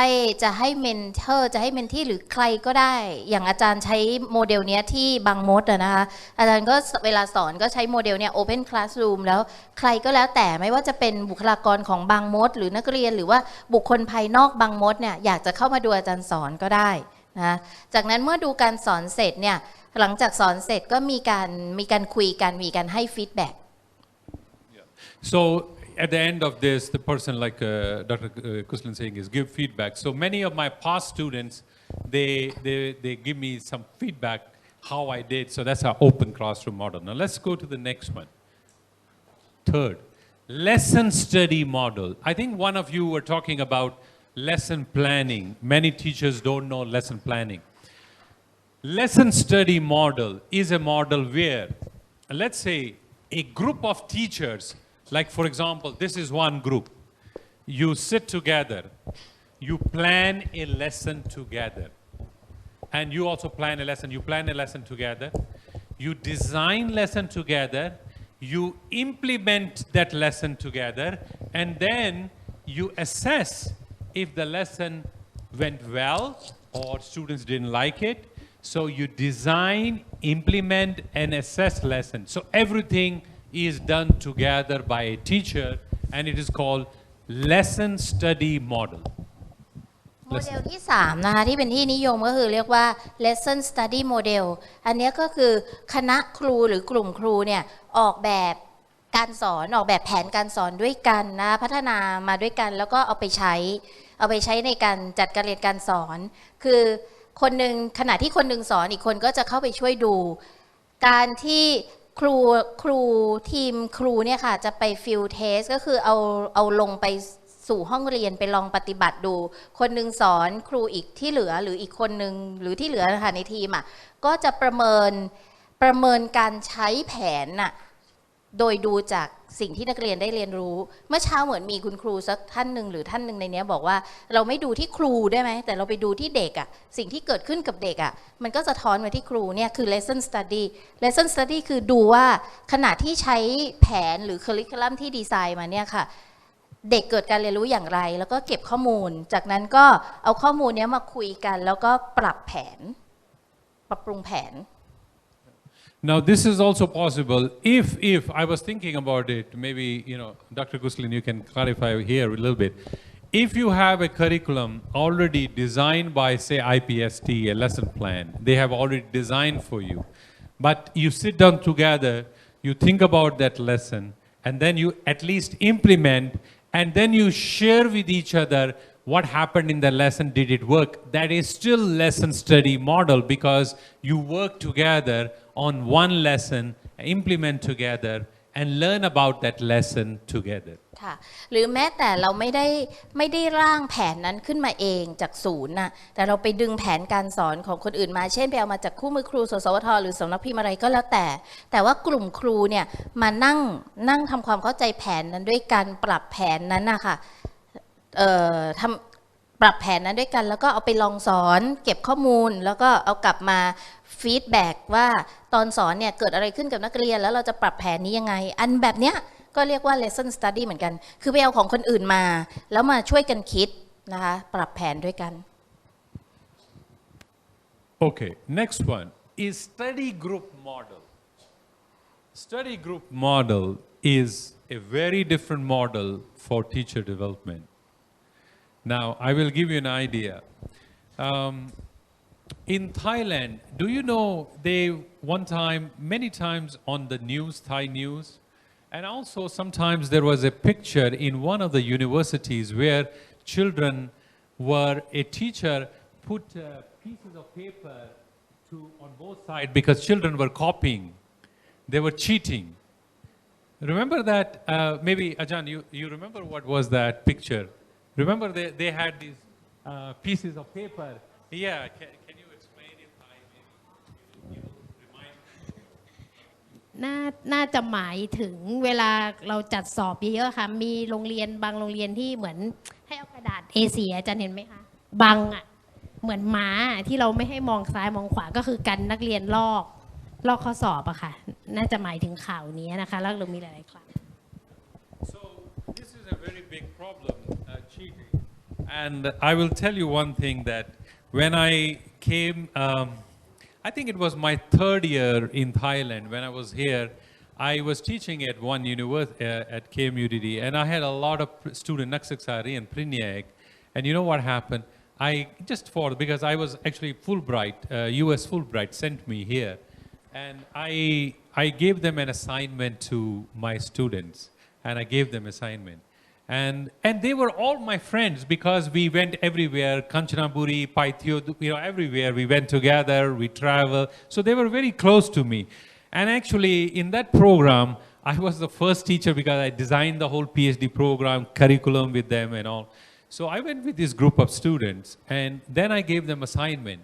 ห้เมนเทอร์จะให้เมนที่หรือใครก็ได้อย่างอาจารย์ใช้โมเดลเนี้ยที่บางมดนะคะอาจารย์ก็เวลาสอนก็ใช้โมเดลเนี้ย Open Classroom แล้วใครก็แล้วแต่ไม่ว่าจะเป็นบุคลากรของบางมดหรือนักเรียนหรือว่าบุคคลภายนอกบางมดเนี่ยอยากจะเข้ามาดูอาจารย์สอนก็ได้นะจากนั้นเมื่อดูการสอนเสร็จเนี่ยหลังจากสอนเสร็จก็มีการคุยกันมีการให้ฟีดแบ็ก So at the end of this, the person like Dr. Kuslin saying is give feedback. So many of my past students, they give me some feedback how I did. So that's our open classroom model. Now let's go to the next one. Third, lesson study model. I think one of you were talking about lesson planning. Many teachers don't know lesson planning. Lesson study model is a model where, let's say, a group of teachers, like for example, this is one group. You sit together, you plan a lesson together. And you also plan a lesson. You plan a lesson together. You design lesson together. You implement that lesson together. And then you assess if the lesson went well or students didn't like it. So you design, implement, and assess lesson. So everything is done together by a teacher, and it is called lesson study model. โมเดลที่3นะคะที่เป็นที่นิยมก็คือเรียกว่า lesson study model อันนี้ก็คือคณะครูหรือกลุ่มครูเนี่ยออกแบบการสอนออกแบบแผนการสอนด้วยกันนะพัฒนามาด้วยกันแล้วก็เอาไปใช้ในการจัดการเรียนการสอนคือคนหนึ่งขณะที่คนหนึ่งสอนอีกคนก็จะเข้าไปช่วยดูการที่ครูทีมครูเนี่ยค่ะจะไปฟิลเทสก็คือเอาลงไปสู่ห้องเรียนไปลองปฏิบัติดูคนหนึ่งสอนครูอีกที่เหลือหรืออีกคนหนึ่งหรือที่เหลือนะคะในทีมอ่ะก็จะประเมินการใช้แผนน่ะโดยดูจากสิ่งที่นักเรียนได้เรียนรู้เมื่อเช้าเหมือนมีคุณครูสักท่านหนึ่งหรือท่านหนึ่งในนี้บอกว่าเราไม่ดูที่ครูได้ไหมแต่เราไปดูที่เด็กอ่ะสิ่งที่เกิดขึ้นกับเด็กอ่ะมันก็สะท้อนมาที่ครูเนี่ยคือ lesson study คือดูว่าขณะที่ใช้แผนหรือ curriculum ที่ดีไซน์มาเนี่ยค่ะเด็กเกิดการเรียนรู้อย่างไรแล้วก็เก็บข้อมูลจากนั้นก็เอาข้อมูลนี้มาคุยกันแล้วก็ปรับปรุงแผนNow this is also possible if I was thinking about it, maybe Dr. Kuslin, you can clarify here a little bit. If you have a curriculum already designed by say IPST, a lesson plan, they have already designed for you, but you sit down together, you think about that lesson, and then you at least implement, and then you share with each other what happened in the lesson, did it work? That is still lesson study model because you work together on one lesson, implement together, and learn about that lesson together. ค่ะหรือแม้แต่เราไม่ได้ร่างแผนนั้นขึ้นมาเองจากศูนย์นะแต่เราไปดึงแผนการสอนของคนอื่นมาเช่นไปเอามาจากคู่มือครูสสวทหรือสำนักพิมพ์อะไรก็แล้วแต่ว่ากลุ่มครูเนี่ยมานั่งทำความเข้าใจแผนนั้นด้วยการปรับแผนนั้นนะคะปรับแผนนั้นด้วยกันแล้วก็เอาไปลองสอนเก็บข้อมูลแล้วก็เอากลับมาฟีดแบ็กว่าตอนสอนเนี่ยเกิดอะไรขึ้นกับนักเรียนแล้วเราจะปรับแผนนี้ยังไงอันแบบเนี้ยก็เรียกว่า lesson study เหมือนกันคือไปเอาของคนอื่นมาแล้วมาช่วยกันคิดนะคะปรับแผนด้วยกัน Okay, next one is study group model. Study group model is a very different model for teacher development. Now, I will give you an idea. In Thailand, do you know many times on the news, Thai news, and also sometimes there was a picture in one of the universities where a teacher put pieces of paper on both sides because children were copying. They were cheating. Remember that? Maybe Ajahn, you remember what was that picture? Remember they had these pieces of paper. Yeah. Can you explain it? You remind. น่าจะหมายถึงเวลาเราจัดสอบเยอะๆค่ะมีโรงเรียนบางโรงเรียนที่เหมือนให้เอากระดาษ A4 อาจารย์เห็นไหมคะบังอ่ะเหมือนม้าที่เราไม่ให้มองซ้ายมองขวาก็คือกันนักเรียนลอกข้อสอบอะค่ะน่าจะหมายถึงข่าวนี้นะคะแล้วเรามีหลายๆครั้ง So this is a very big problem, cheating. And I will tell you one thing that when I came, I think it was my third year in Thailand. When I was here, I was teaching at one university at KMUDD, and I had a lot of students, Naksaksari and Prinyak. And you know what happened? Because I was actually Fulbright, US Fulbright sent me here. And I gave them an assignment to my students, and I gave them assignment. And they were all my friends because we went everywhere, Kanchanaburi, Paithio, everywhere. We went together, we traveled. So they were very close to me. And actually, in that program, I was the first teacher because I designed the whole PhD program, curriculum with them and all. So I went with this group of students, and then I gave them assignment.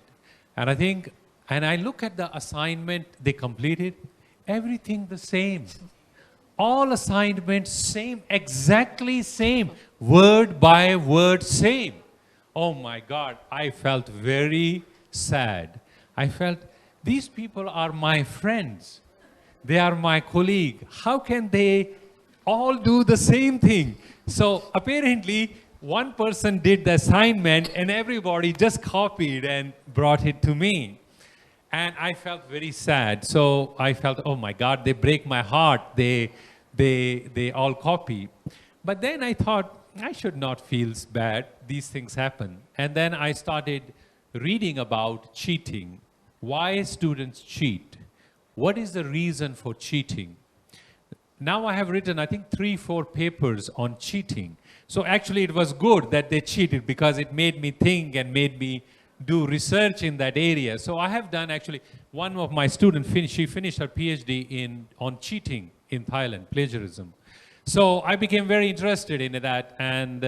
And I look at the assignment they completed, everything the same. All assignments same, exactly same, word by word same. Oh my God, I felt very sad. I felt these people are my friends. They are my colleague. How can they all do the same thing? So apparently, one person did the assignment and everybody just copied and brought it to me. And I felt very sad. So I felt, oh my God, they break my heart. They all copy. But then I thought, I should not feel bad. These things happen. And then I started reading about cheating. Why students cheat? What is the reason for cheating? Now I have written, I think, 3-4 papers on cheating. So actually it was good that they cheated because it made me think and made me do research in that area. So I have done actually, one of my students, she finished her PhD on cheating in Thailand, plagiarism. So I became very interested in that, and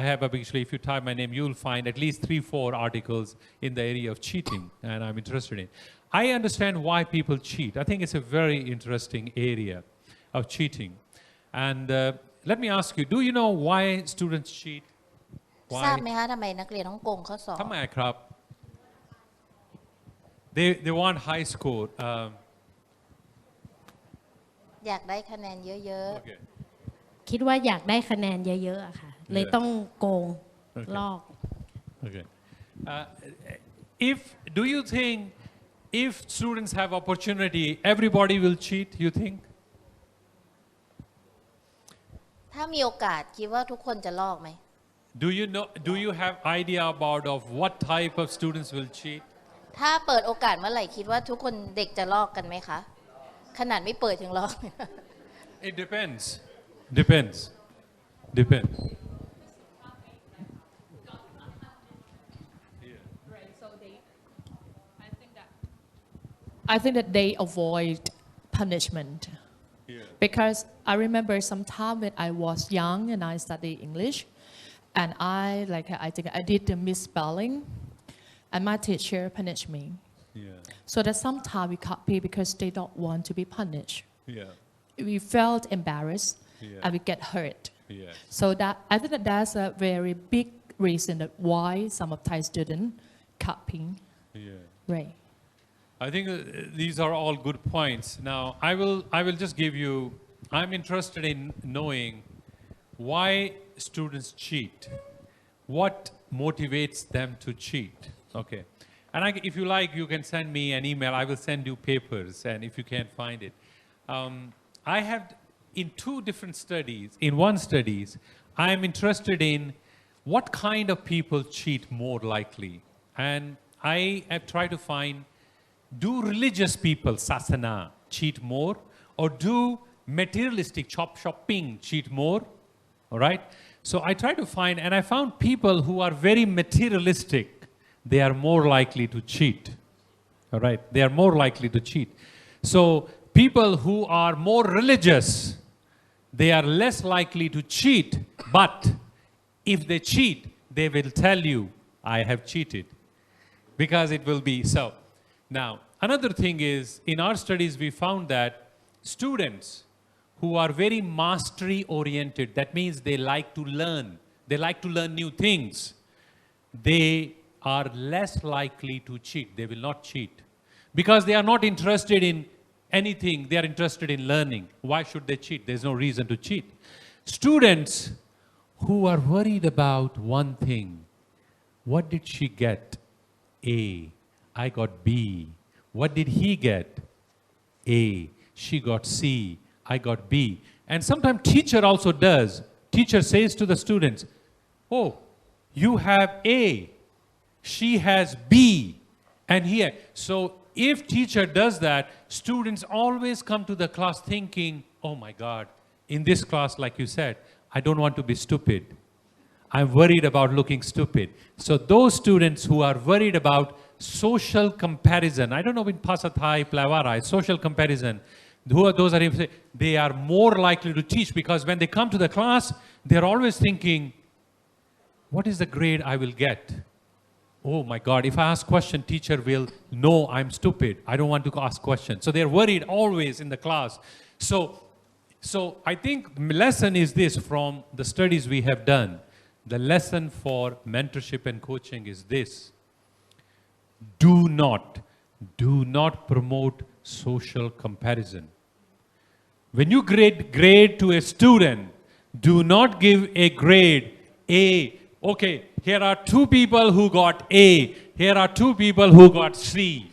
I have actually, if you type my name, you'll find at least 3-4 articles in the area of cheating, and I'm interested in. I understand why people cheat. I think it's a very interesting area of cheating. And let me ask you, do you know why students cheat? ทราบไหมคะทำไมนักเรียนต้องโกงข้อสอบ ทำไมครับ They want high score. อยากได้คะแนนเยอะ Okay. คิดว่าอยากได้คะแนนเยอะๆอะค่ะเลยต้องโกงลอก Okay. Do you think if students have opportunity, everybody will cheat? You think? ๆ ถ้ามีโอกาสคิดว่าทุกคนจะลอกไหม Do you have idea about of what type of students will cheat? ถ้าเปิดโอกาสเมื่อไหร่คิดว่าทุกคนเด็กจะลอกกันไหมคะ ขนาดไม่เปิดยังลอก It depends. Depends. I think that they avoid punishment. Yeah. Because I remember some time when I was young and I studied English, and I think I did the misspelling, and my teacher punished me. Yeah. So that sometimes we copy because they don't want to be punished. Yeah. We felt embarrassed, Yeah. and we get hurt. Yes. So that I think that that's a very big reason that why some of Thai students copying. Yeah. Right. I think these are all good points. Now, I will just give you, I'm interested in knowing why students cheat. What motivates them to cheat? Okay. And if you like, you can send me an email. I will send you papers, and if you can't find it. I have, in 2 different studies, in one studies, I am interested in what kind of people cheat more likely. And I have tried to find, do religious people, sasana, cheat more? Or do materialistic shopping cheat more? All right? So I tried to find, and I found people who are very materialistic, they are more likely to cheat. All right, they are more likely to cheat. So people who are more religious, they are less likely to cheat, but if they cheat, they will tell you, I have cheated, because it will be so. Now, another thing is, in our studies, we found that students who are very mastery oriented, that means they like to learn new things, they are less likely to cheat. They will not cheat because they are not interested in anything, they are interested in learning. Why should they cheat? There's no reason to cheat. Students who are worried about one thing, what did she get? A. I got B. What did he get? A. She got C. I got B. And sometimes teacher also does. Teacher says to the students, oh, you have A. She has B. And here. So if teacher does that, students always come to the class thinking, oh my God, in this class, like you said, I don't want to be stupid. I'm worried about looking stupid. So those students who are worried about social comparison, I don't know in Phasa Thai, Plavarai, social comparison, they are more likely to teach because when they come to the class, they're always thinking, what is the grade I will get? Oh my God, if I ask question, teacher will know I'm stupid. I don't want to ask questions. So they're worried always in the class. So I think lesson is this from the studies we have done. The lesson for mentorship and coaching is this. Do not promote social comparison. When you grade to a student, do not give a grade A. Okay, here are two people who got A. Here are two people who got C.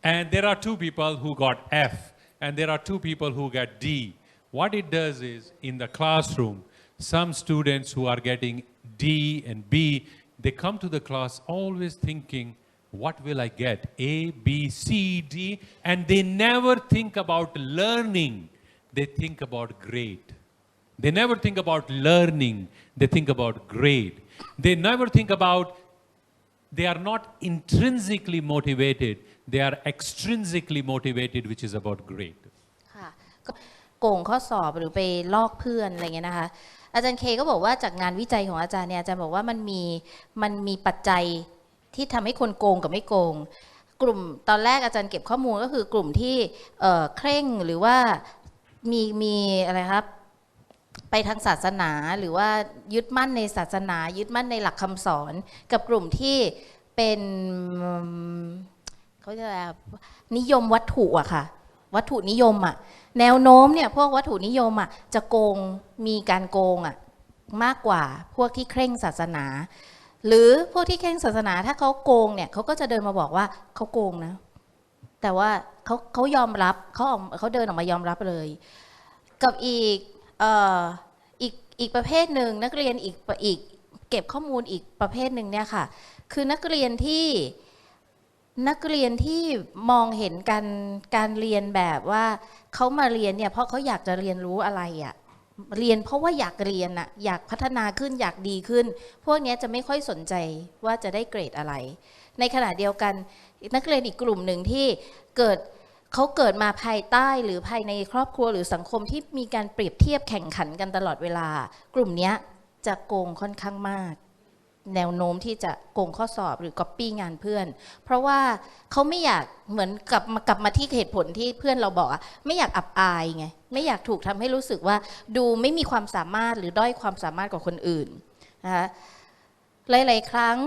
And there are two people who got F. And there are two people who got D. What it does is, in the classroom, some students who are getting D and B, they come to the class always thinking, what will I get? A, B, C, D. And they never think about learning. They think about grade. They never think about learning. They think about grade. They never think about, they are not intrinsically motivated. They are extrinsically motivated, which is about grade. ค่ะโกงข้อสอบหรือไปลอกเพื่อนอะไรเงี้ยนะคะอาจารย์เคก็บอกว่าจากงานวิจัยของอาจารย์เนี่ยอาจารย์บอกว่ามันมีปัจจัยที่ทำให้คนโกงกับไม่โกงกลุ่มตอนแรกอาจารย์เก็บข้อมูลก็คือกลุ่มที่เคร่งหรือว่ามีอะไรครับไปทางศาสนาหรือว่ายึดมั่นในศาสนายึดมั่นในหลักคำสอนกับกลุ่มที่เป็นเขาจะนิยมวัตถุอะค่ะวัตถุนิยมอะแนวโน้มเนี่ยพวกวัตถุนิยมอะจะโกงมีการโกงอะมากกว่าพวกที่เคร่งศาสนาหรือพวกที่เคร่งศาสนาถ้าเขาโกงเนี่ยเขาก็จะเดินมาบอกว่าเขาโกงนะแต่ว่าเขายอมรับเขาเดินออกมายอมรับเลยกับอีกประเภทหนึ่งนักเรียนอีกเก็บข้อมูลอีกประเภทหนึ่งเนี่ยค่ะคือนักเรียนที่มองเห็นการเรียนแบบว่าเขามาเรียนเนี่ยเพราะเขาอยากจะเรียนรู้อะไรอะเรียนเพราะว่าอยากเรียนอะอยากพัฒนาขึ้นอยากดีขึ้นพวกนี้จะไม่ค่อยสนใจว่าจะได้เกรดอะไรในขณะเดียวกันนักเรียนอีกกลุ่มหนึ่งที่เขาเกิดมาภายใต้หรือภายในครอบครัวหรือสังคมที่มีการเปรียบเทียบแข่งขันกันตลอดเวลากลุ่มนี้จะโกงค่อนข้างมากแนวโน้มที่จะโกงข้อสอบหรือก๊อปปี้งานเพื่อนเพราะว่าเขาไม่อยากเหมือนกลับมาที่เหตุผลที่เพื่อนเราบอกอะไม่อยากอับอายไงไม่อยากถูกทำให้รู้สึกว่าดูไม่มีความสามารถหรือด้อยความสามารถกว่าคนอื่นนะคะหลายๆครั้ง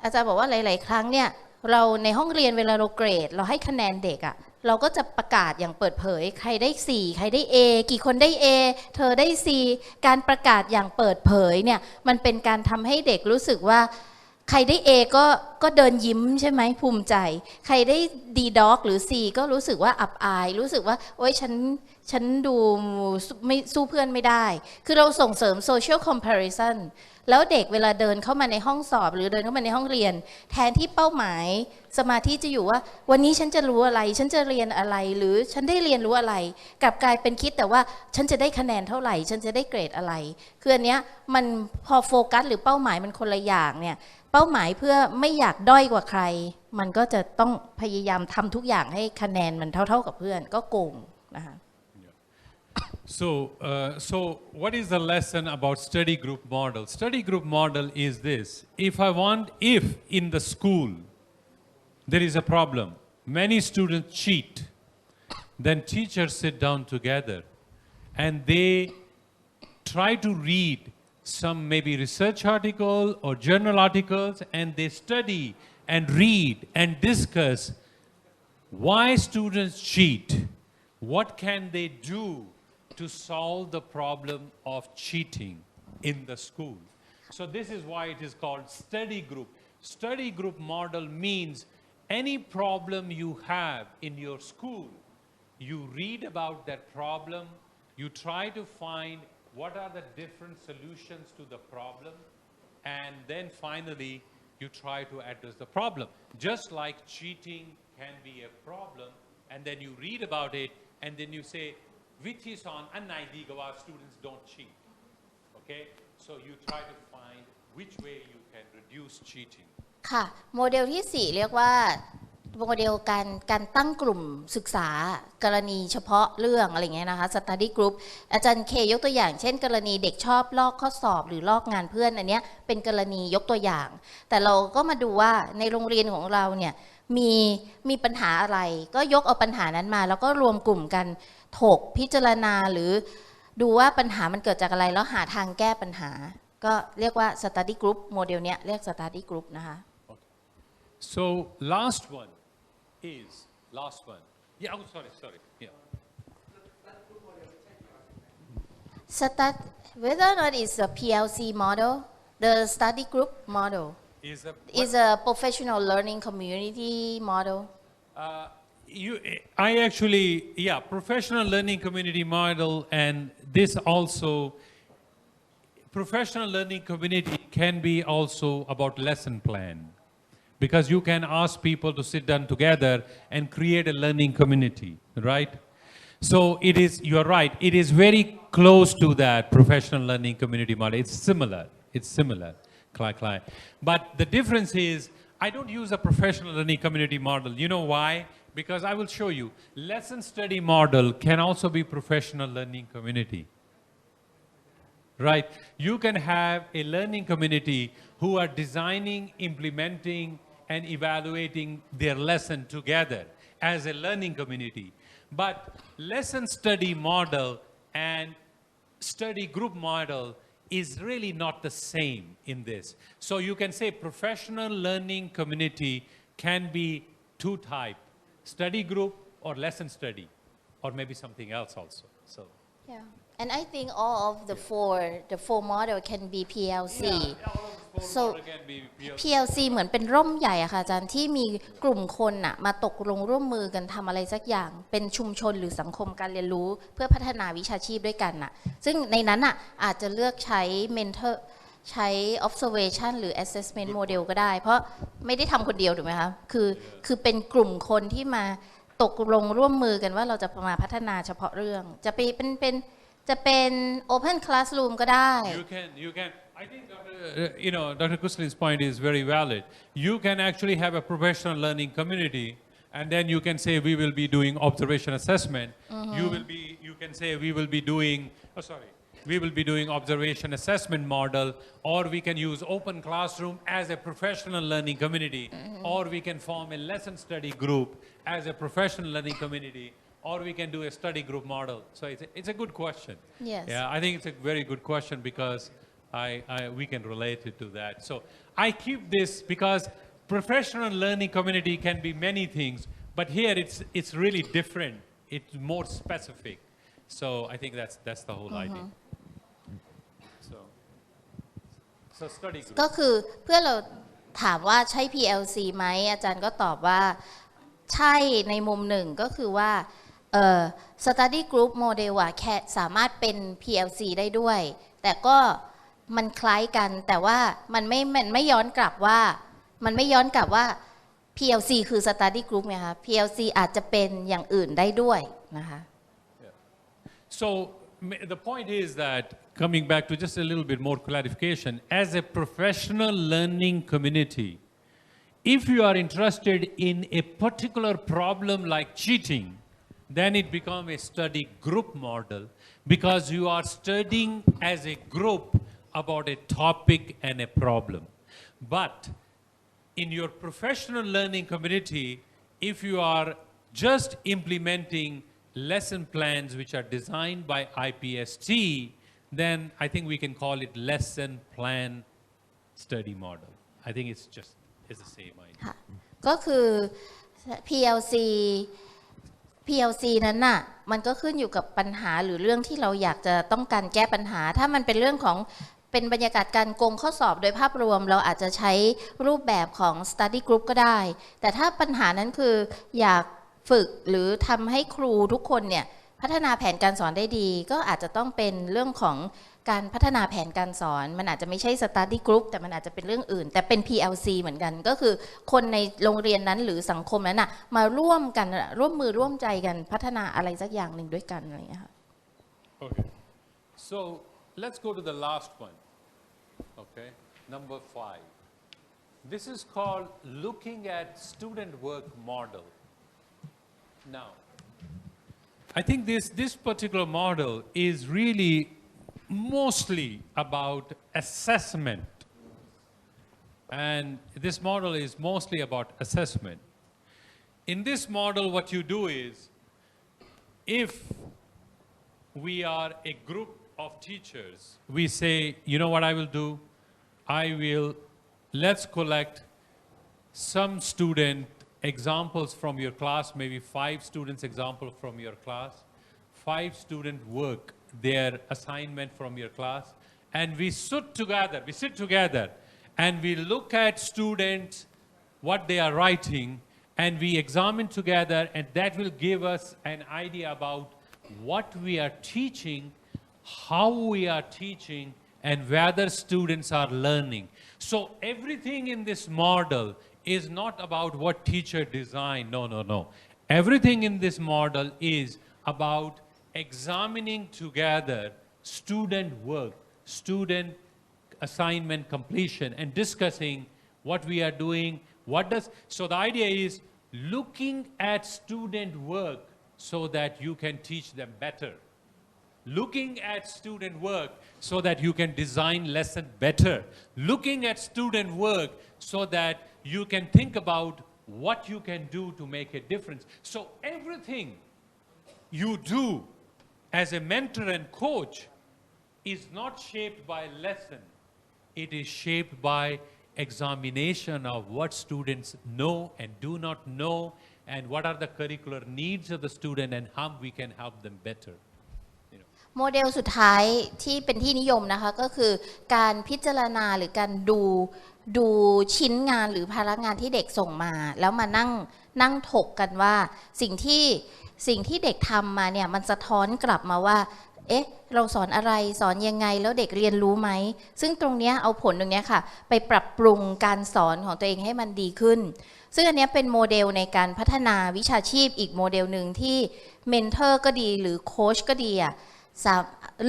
อาจารย์บอกว่าหลายๆครั้งเนี่ยเราในห้องเรียนเวลาเราเกรดเราให้คะแนนเด็กอะเราก็จะประกาศอย่างเปิดเผยใครได้4ใครได้ A กี่คนได้ A เธอได้ C การประกาศอย่างเปิดเผยเนี่ยมันเป็นการทำให้เด็กรู้สึกว่าใครได้ A ก็เดินยิ้มใช่ไหมภูมิใจใครได้ D dog หรือ C ก็รู้สึกว่าอับอายรู้สึกว่าโอ๊ยฉันดูไม่สู้เพื่อนไม่ได้คือเราส่งเสริม social comparison แล้วเด็กเวลาเดินเข้ามาในห้องสอบหรือเดินเข้ามาในห้องเรียนแทนที่เป้าหมายสมาธิจะอยู่ว่าวันนี้ฉันจะรู้อะไรฉันจะเรียนอะไรหรือฉันได้เรียนรู้อะไรกลับกลายเป็นคิดแต่ว่าฉันจะได้คะแนนเท่าไหร่ฉันจะได้เกรดอะไรคืออันเนี้ยมันพอโฟกัสหรือเป้าหมายมันคนละอย่างเนี่ย เป้าหมายเพื่อไม่อยากด้อยกว่าใครมันก็จะต้องพยายามทำทุกอย่างให้คะแนนมันเท่าๆกับเพื่อนก็โกงนะคะ So what is the lesson about study group model? Study group model is this: if in the school there is a problem, many students cheat, then teachers sit down together and they try to read some maybe research article or journal articles, and they study and read and discuss why students cheat, what can they do to solve the problem of cheating in the school. So this is why it is called study group. Study group model means any problem you have in your school, you read about that problem, you try to find what are the different solutions to the problem, and then finally you try to address the problem. Just like cheating can be a problem, and then you read about it, and then you say, which is on an ID our students don't cheat. Okay? So you try to find which way you can reduce cheating. ค่ะโมเดลที่ 4 เรียกว่าโมเดลการตั้งกลุ่มศึกษากรณีเฉพาะเรื่องอะไรเงี้ยนะคะ study group อาจารย์เคยกตัวอย่างเช่นกรณีเด็กชอบลอกข้อสอบหรือลอกงานเพื่อนอันเนี้ยเป็นกรณียกตัวอย่างแต่เราก็มาดูว่าในโรงเรียนของเราเนี่ยมีปัญหาอะไรก็ยกเอาปัญหานั้นมาแล้วก็รวมกลุ่มกันถกพิจารณาหรือดูว่าปัญหามันเกิดจากอะไรแล้วหาทางแก้ปัญหาก็เรียกว่า study group โมเดลเนี้ยเรียก study group นะคะ So last one. Yeah, sorry. Yeah. Whether or not it's a PLC model, the study group model is a professional learning community model. Professional learning community model, and this also, professional learning community can be also about lesson plan. Because you can ask people to sit down together and create a learning community, right? So you're right, it is very close to that professional learning community model. It's similar, But the difference is, I don't use a professional learning community model. You know why? Because I will show you, lesson study model can also be professional learning community. Right? You can have a learning community who are designing, implementing, and evaluating their lesson together as a learning community. But lesson study model and study group model is really not the same in this. So you can say professional learning community can be two types, study group or lesson study, or maybe something else also. So. Yeah. And I think all of the four model can be PLC. So PLC เหมือนเป็นร่มใหญ่อะค่ะอาจารย์ที่มีกลุ่มคนน่ะมาตกลงร่วมมือกันทำอะไรสักอย่างเป็นชุมชนหรือสังคมการเรียนรู้เพื่อพัฒนาวิชาชีพด้วยกันน่ะซึ่งในนั้นน่ะอาจจะเลือกใช้ mentor ใช้ observation หรือ assessment model ก็ได้เพราะไม่ได้ทำคนเดียวถูกไหมคะคือเป็นกลุ่มคนที่มาตกลงร่วมมือกันว่าเราจะมาพัฒนาเฉพาะเรื่องจะเป็น open classroom ก็ได้ You can. I think Dr. Kuslin's point is very valid. You can actually have a professional learning community, and then you can say we will be doing observation assessment. You can say we will be doing observation assessment model, or we can use open classroom as a professional learning community, or we can form a lesson study group as a professional learning community, or we can do a study group model. So it's a good question. Yes. Yeah, I think it's a very good question because we can relate it to that. So I keep this because professional learning community can be many things, but here it's really different. It's more specific. So I think that's the whole idea. So study group. ก็คือเพื่อเราถามว่าใช่ PLC ไหมอาจารย์ก็ตอบว่าใช่ในมุมหนึ่งก็คือว่าstudy group model แค่สามารถเป็น PLC ได้ด้วยแต่ก็มันคล้ายกันแต่ว่ามันไม่ย้อนกลับว่า PLC คือ study group ไงคะ PLC อาจจะเป็นอย่างอื่นได้ด้วยนะคะ So the point is that coming back to just a little bit more clarification, as a professional learning community, if you are interested in a particular problem like cheating, then it becomes a study group model because you are studying as a group about a topic and a problem. But in your professional learning community, if you are just implementing lesson plans which are designed by IPST, then I think we can call it lesson plan study model. I think it's the same idea. ค่ะก็คือ PLC นั้นน่ะมันก็ขึ้นอยู่กับปัญหาหรือเรื่องที่เราอยากจะต้องการแก้ปัญหาถ้ามันเป็นเรื่องของเป็นบรรยากาศการโกงข้อสอบโดยภาพรวมเราอาจจะใช้รูปแบบของ study group ก็ได้แต่ถ้าปัญหานั้นคืออยากฝึกหรือทำให้ครูทุกคนเนี่ยพัฒนาแผนการสอนได้ดีก็อาจจะต้องเป็นเรื่องของการพัฒนาแผนการสอนมันอาจจะไม่ใช่ study group แต่มันอาจจะเป็นเรื่องอื่นแต่เป็น PLC เหมือนกันก็คือคนในโรงเรียนนั้นหรือสังคมนั้นน่ะมาร่วมกันร่วมมือร่วมใจกันพัฒนาอะไรสักอย่างหนึ่งด้วยกันอะไรอย่างเงี้ยค่ะ Okay. So let's go to the last one. Okay. Number 5. This is called looking at student work model. Now, I think this particular model is really mostly about assessment. And this model is mostly about assessment. In this model, what you do is, if we are a group of teachers, we say, you know what I will do? Let's collect some student examples from your class, maybe 5 students example from your class, 5 student work, their assignment from your class, and we sit together and we look at students, what they are writing, and we examine together, and that will give us an idea about what we are teaching, how we are teaching, and whether students are learning. So everything in this model is not about what teacher designed. No. Everything in this model is about examining together student work, student assignment completion, and discussing what we are doing, so the idea is looking at student work so that you can teach them better. Looking at student work so that you can design lesson better. Looking at student work so that you can think about what you can do to make a difference. So everything you do as a mentor and coach is not shaped by lesson. It is shaped by examination of what students know and do not know, and what are the curricular needs of the student and how we can help them better. โมเดลสุดท้ายที่เป็นที่นิยมนะคะก็คือการพิจารณาหรือการดูชิ้นงานหรือภาระงานที่เด็กส่งมาแล้วมานั่งถกกันว่าสิ่งที่เด็กทำมาเนี่ยมันสะท้อนกลับมาว่าเอ๊ะเราสอนอะไรสอนยังไงแล้วเด็กเรียนรู้ไหมซึ่งตรงนี้เอาผลตรงนี้ค่ะไปปรับปรุงการสอนของตัวเองให้มันดีขึ้นซึ่งอันนี้เป็นโมเดลในการพัฒนาวิชาชีพอีกโมเดลหนึ่งที่เมนเทอร์ก็ดีหรือโค้ชก็ดี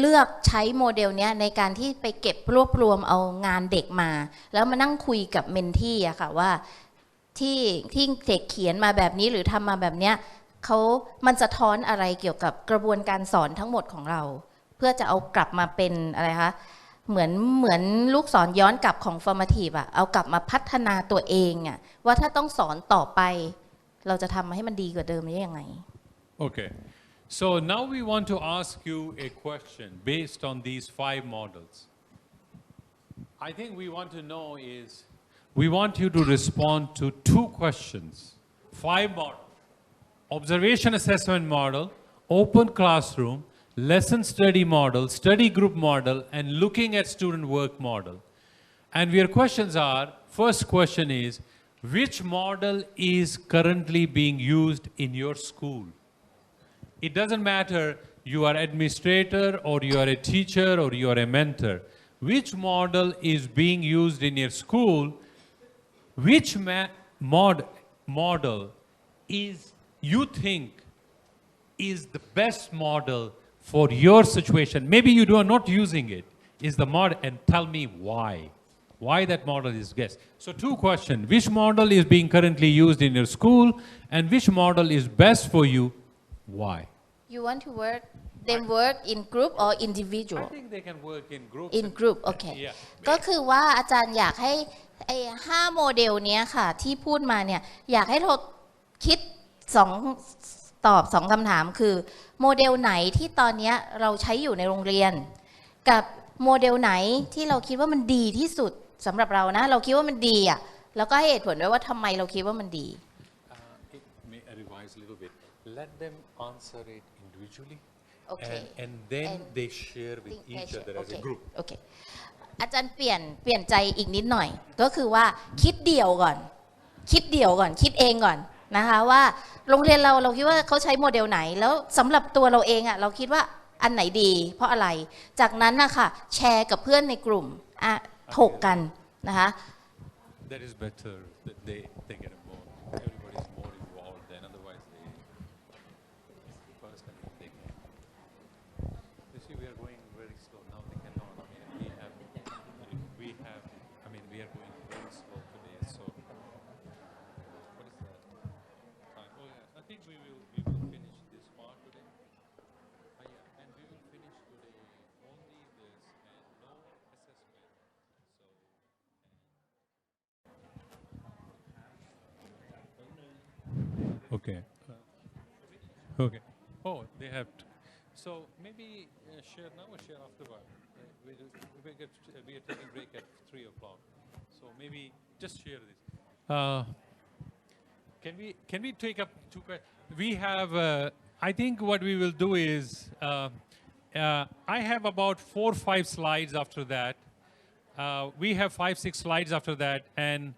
เลือกใช้โมเดลนี้ในการที่ไปเก็บรวบรวมเอางานเด็กมาแล้วมานั่งคุยกับเมนทีอะค่ะว่าที่เด็กเขียนมาแบบนี้หรือทำมาแบบเนี้ยมันสะท้อนอะไรเกี่ยวกับกระบวนการสอนทั้งหมดของเราเพื่อจะเอากลับมาเป็นอะไรคะเหมือนลูกศรย้อนกลับของ formative อะเอากลับมาพัฒนาตัวเองอะว่าถ้าต้องสอนต่อไปเราจะทำให้มันดีกว่าเดิมได้ยังไง Okay. So now we want to ask you a question based on these 5 models. I think we want to know is, we want you to respond to 2 questions. 5 models. Observation assessment model, open classroom, lesson study model, study group model, and looking at student work model. And your questions are, first question is, which model is currently being used in your school? It doesn't matter you are administrator or you are a teacher or you are a mentor. Which model is being used in your school? Which model is you think is the best model for your situation. Maybe you are not using it. Is the model, and tell me why. Why that model is best. So 2 questions. Which model is being currently used in your school, and which model is best for you? Why? You want to work in group or I individual think they can work in groups. in group โอเค Yeah. ก็คือว่าอาจารย์อยากให้ไอ้5โมเดลเนี้ยค่ะที่พูดมาเนี่ยอยากให้เราคิดตอบ2คำถามคือโมเดลไหนที่ตอนเนี้ยเราใช้อยู่ในโรงเรียนกับโมเดลไหนที่เราคิดว่ามันดีที่สุดสำหรับเรานะเราคิดว่ามันดีอ่ะแล้วก็ให้เหตุผลด้วยว่าทำไมเราคิดว่ามันดี It may revise a little bit. Let them answer it individually. Okay. And then And they share with each other as a group. โอเคอาจารย์เปลี่ยนใจอีกนิดหน่อยก็คือว่าคิดเดี่ยวก่อนคิดเองก่อนนะคะว่าโรงเรียนเราคิดว่าเขาใช้โมเดลไหนแล้วสำหรับตัวเราเองอ่ะเราคิดว่าอันไหนดีเพราะอะไรจากนั้นนะคะแชร์กับเพื่อนในกลุ่มถกกันนะคะ That is better that they get involved. Everybody is more involved than otherwise they personally they can. You see, we are going very slow now. They cannot. I mean, we have. I mean, we are going very slow today. So, what is that? Oh yeah, I think we will finish this part today. Yeah, and we will finish today only this and no assessment. So. Okay. Okay. Oh, they have. So maybe share now or share afterward. We are taking break at 3 o'clock. So maybe just share this. Can we take up 2 questions? We have. I think what we will do is. I have about 4 or 5 slides after that. We have 5, 6 slides after that, and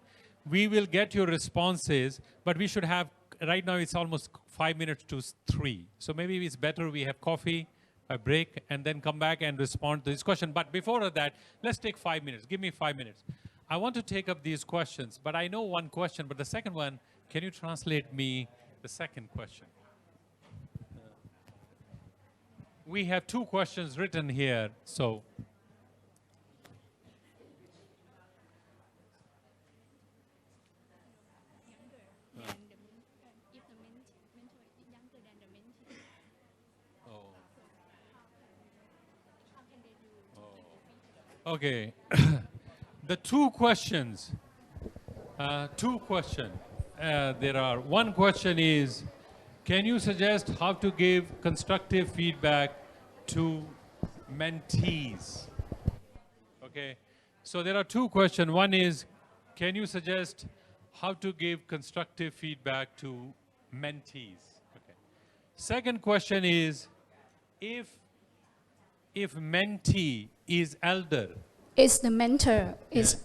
we will get your responses. But we should have. Right now it's almost 5 minutes to 3. So maybe it's better we have coffee, a break, and then come back and respond to this question. But before that, let's take 5 minutes. Give me 5 minutes. I want to take up these questions, but I know one question. But the second one, can you translate me the second question? We have 2 questions written here, so. Okay, the 2 questions, there are. One question is, can you suggest how to give constructive feedback to mentees? Okay, so there are 2 questions. One is, can you suggest how to give constructive feedback to mentees? Okay. Second question is, if mentee is elder. Is the mentor is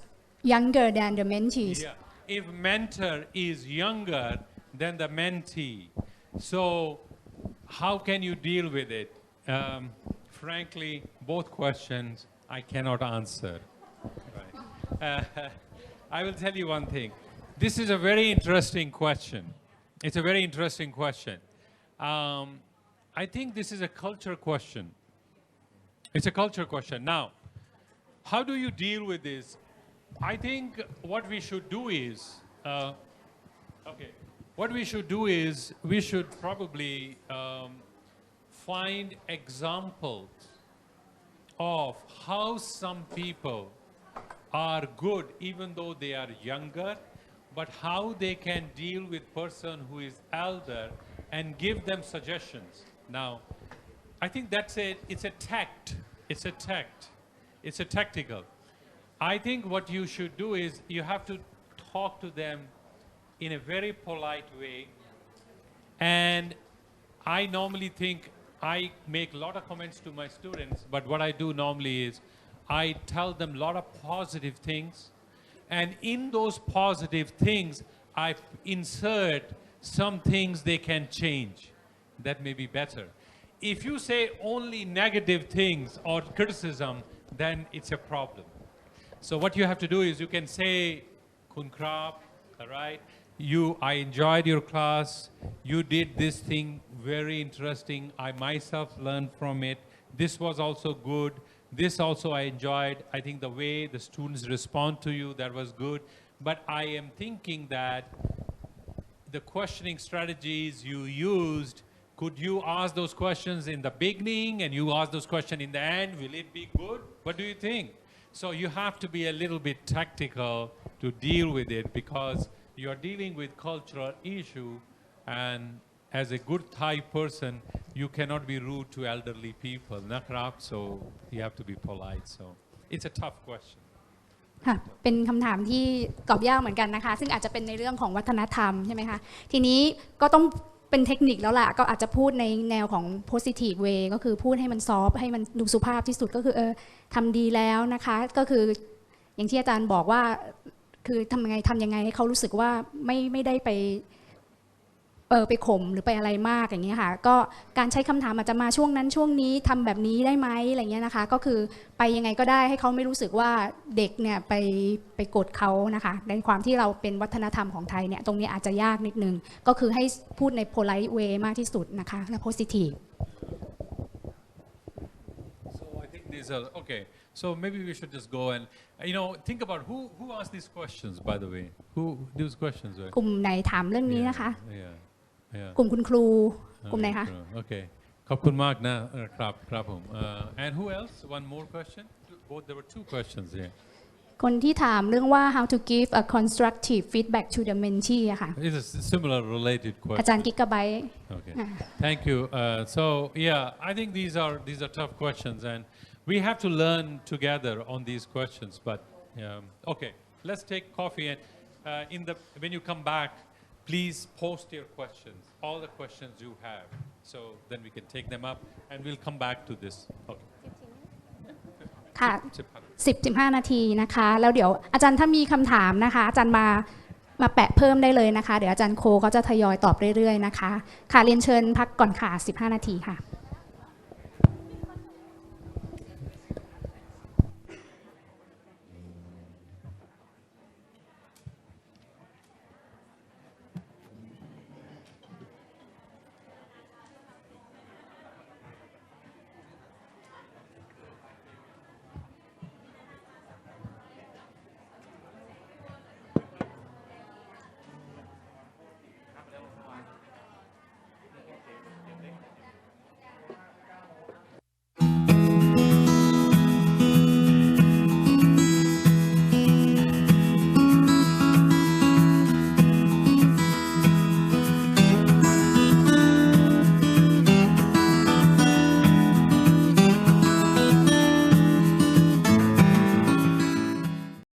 younger than the mentees? Yeah. If mentor is younger than the mentee, so how can you deal with it? Frankly, both questions I cannot answer. Right. I will tell you one thing. This is a very interesting question. It's a very interesting question. I think this is a culture question. It's a culture question. Now, how do you deal with this? I think what we should do is, we should probably find examples of how some people are good even though they are younger, but how they can deal with person who is elder and give them suggestions. Now, I think that's it. It's a tact. It's a tact. It's a tactical. I think what you should do is you have to talk to them in a very polite way. And I normally think I make a lot of comments to my students, but what I do normally is I tell them a lot of positive things. And in those positive things, I insert some things they can change. That may be better. If you say only negative things or criticism, then it's a problem. So what you have to do is you can say, Kun Krap, all right? I enjoyed your class. You did this thing very interesting. I myself learned from it. This was also good. This also I enjoyed. I think the way the students respond to you, that was good. But I am thinking that the questioning strategies you used, could you ask those questions in the beginning and you ask those questions in the end? Will it be good? What do you think? So you have to be a little bit tactical to deal with it because you are dealing with cultural issue, and as a good Thai person, you cannot be rude to elderly people, nakrap, so you have to be polite. So it's a tough question. ค่ะเป็นคำถามที่ตอบยากเหมือนกันนะคะซึ่งอาจจะเป็นในเรื่องของวัฒนธรรมใช่ไหมคะทีนี้ก็ต้องเป็นเทคนิคแล้วล่ะก็อาจจะพูดในแนวของ positive way ก็คือพูดให้มันซอฟให้มันดูสุภาพที่สุดก็คือทำดีแล้วนะคะก็คืออย่างที่อาจารย์บอกว่าคือทำยังไงให้เขารู้สึกว่าไม่ได้ไปข่มหรือไปอะไรมากอย่างเงี้ยค่ะก็การใช้คำถามอาจจะมาช่วงนั้นช่วงนี้ทำแบบนี้ได้ไหมอะไรเงี้ยนะคะก็คือไปยังไงก็ได้ให้เขาไม่รู้สึกว่าเด็กเนี่ยไปกดเขานะคะในความที่เราเป็นวัฒนธรรมของไทยเนี่ยตรงนี้อาจจะยากนิดนึงก็คือให้พูดใน polite way มากที่สุดนะคะและ positive So I think these are okay. So maybe we should just go and think about who asked these questions, by the way. Who these questions were? กลุ่มไหนถามเรื่องนี้นะคะ Yeah. กลุ่มคุณครูกลุ่มไหนคะ Okay. ขอบคุณมากนะครับผม And who else? One more question? There were two questions here. คนที่ถามเรื่องว่า how to give a constructive feedback to the mentee อะค่ะ It's a similar related อา question. จารย์กิกะไบต์ Okay. Thank you. So I think these are tough questions, and we have to learn together on these questions. But okay, let's take coffee, and when you come back, please post your questions, all the questions you have, so then we can take them up, and we'll come back to this. Okay. ค่ะ10-15 นาทีนะคะแล้วเดี๋ยวอาจารย์ถ้ามีคำถามนะคะอาจารย์มาแปะเพิ่มได้เลยนะคะเดี๋ยวอาจารย์โคก็จะทยอยตอบเรื่อยๆนะคะค่ะเรียนเชิญพักก่อนค่ะ15 นาทีค่ะ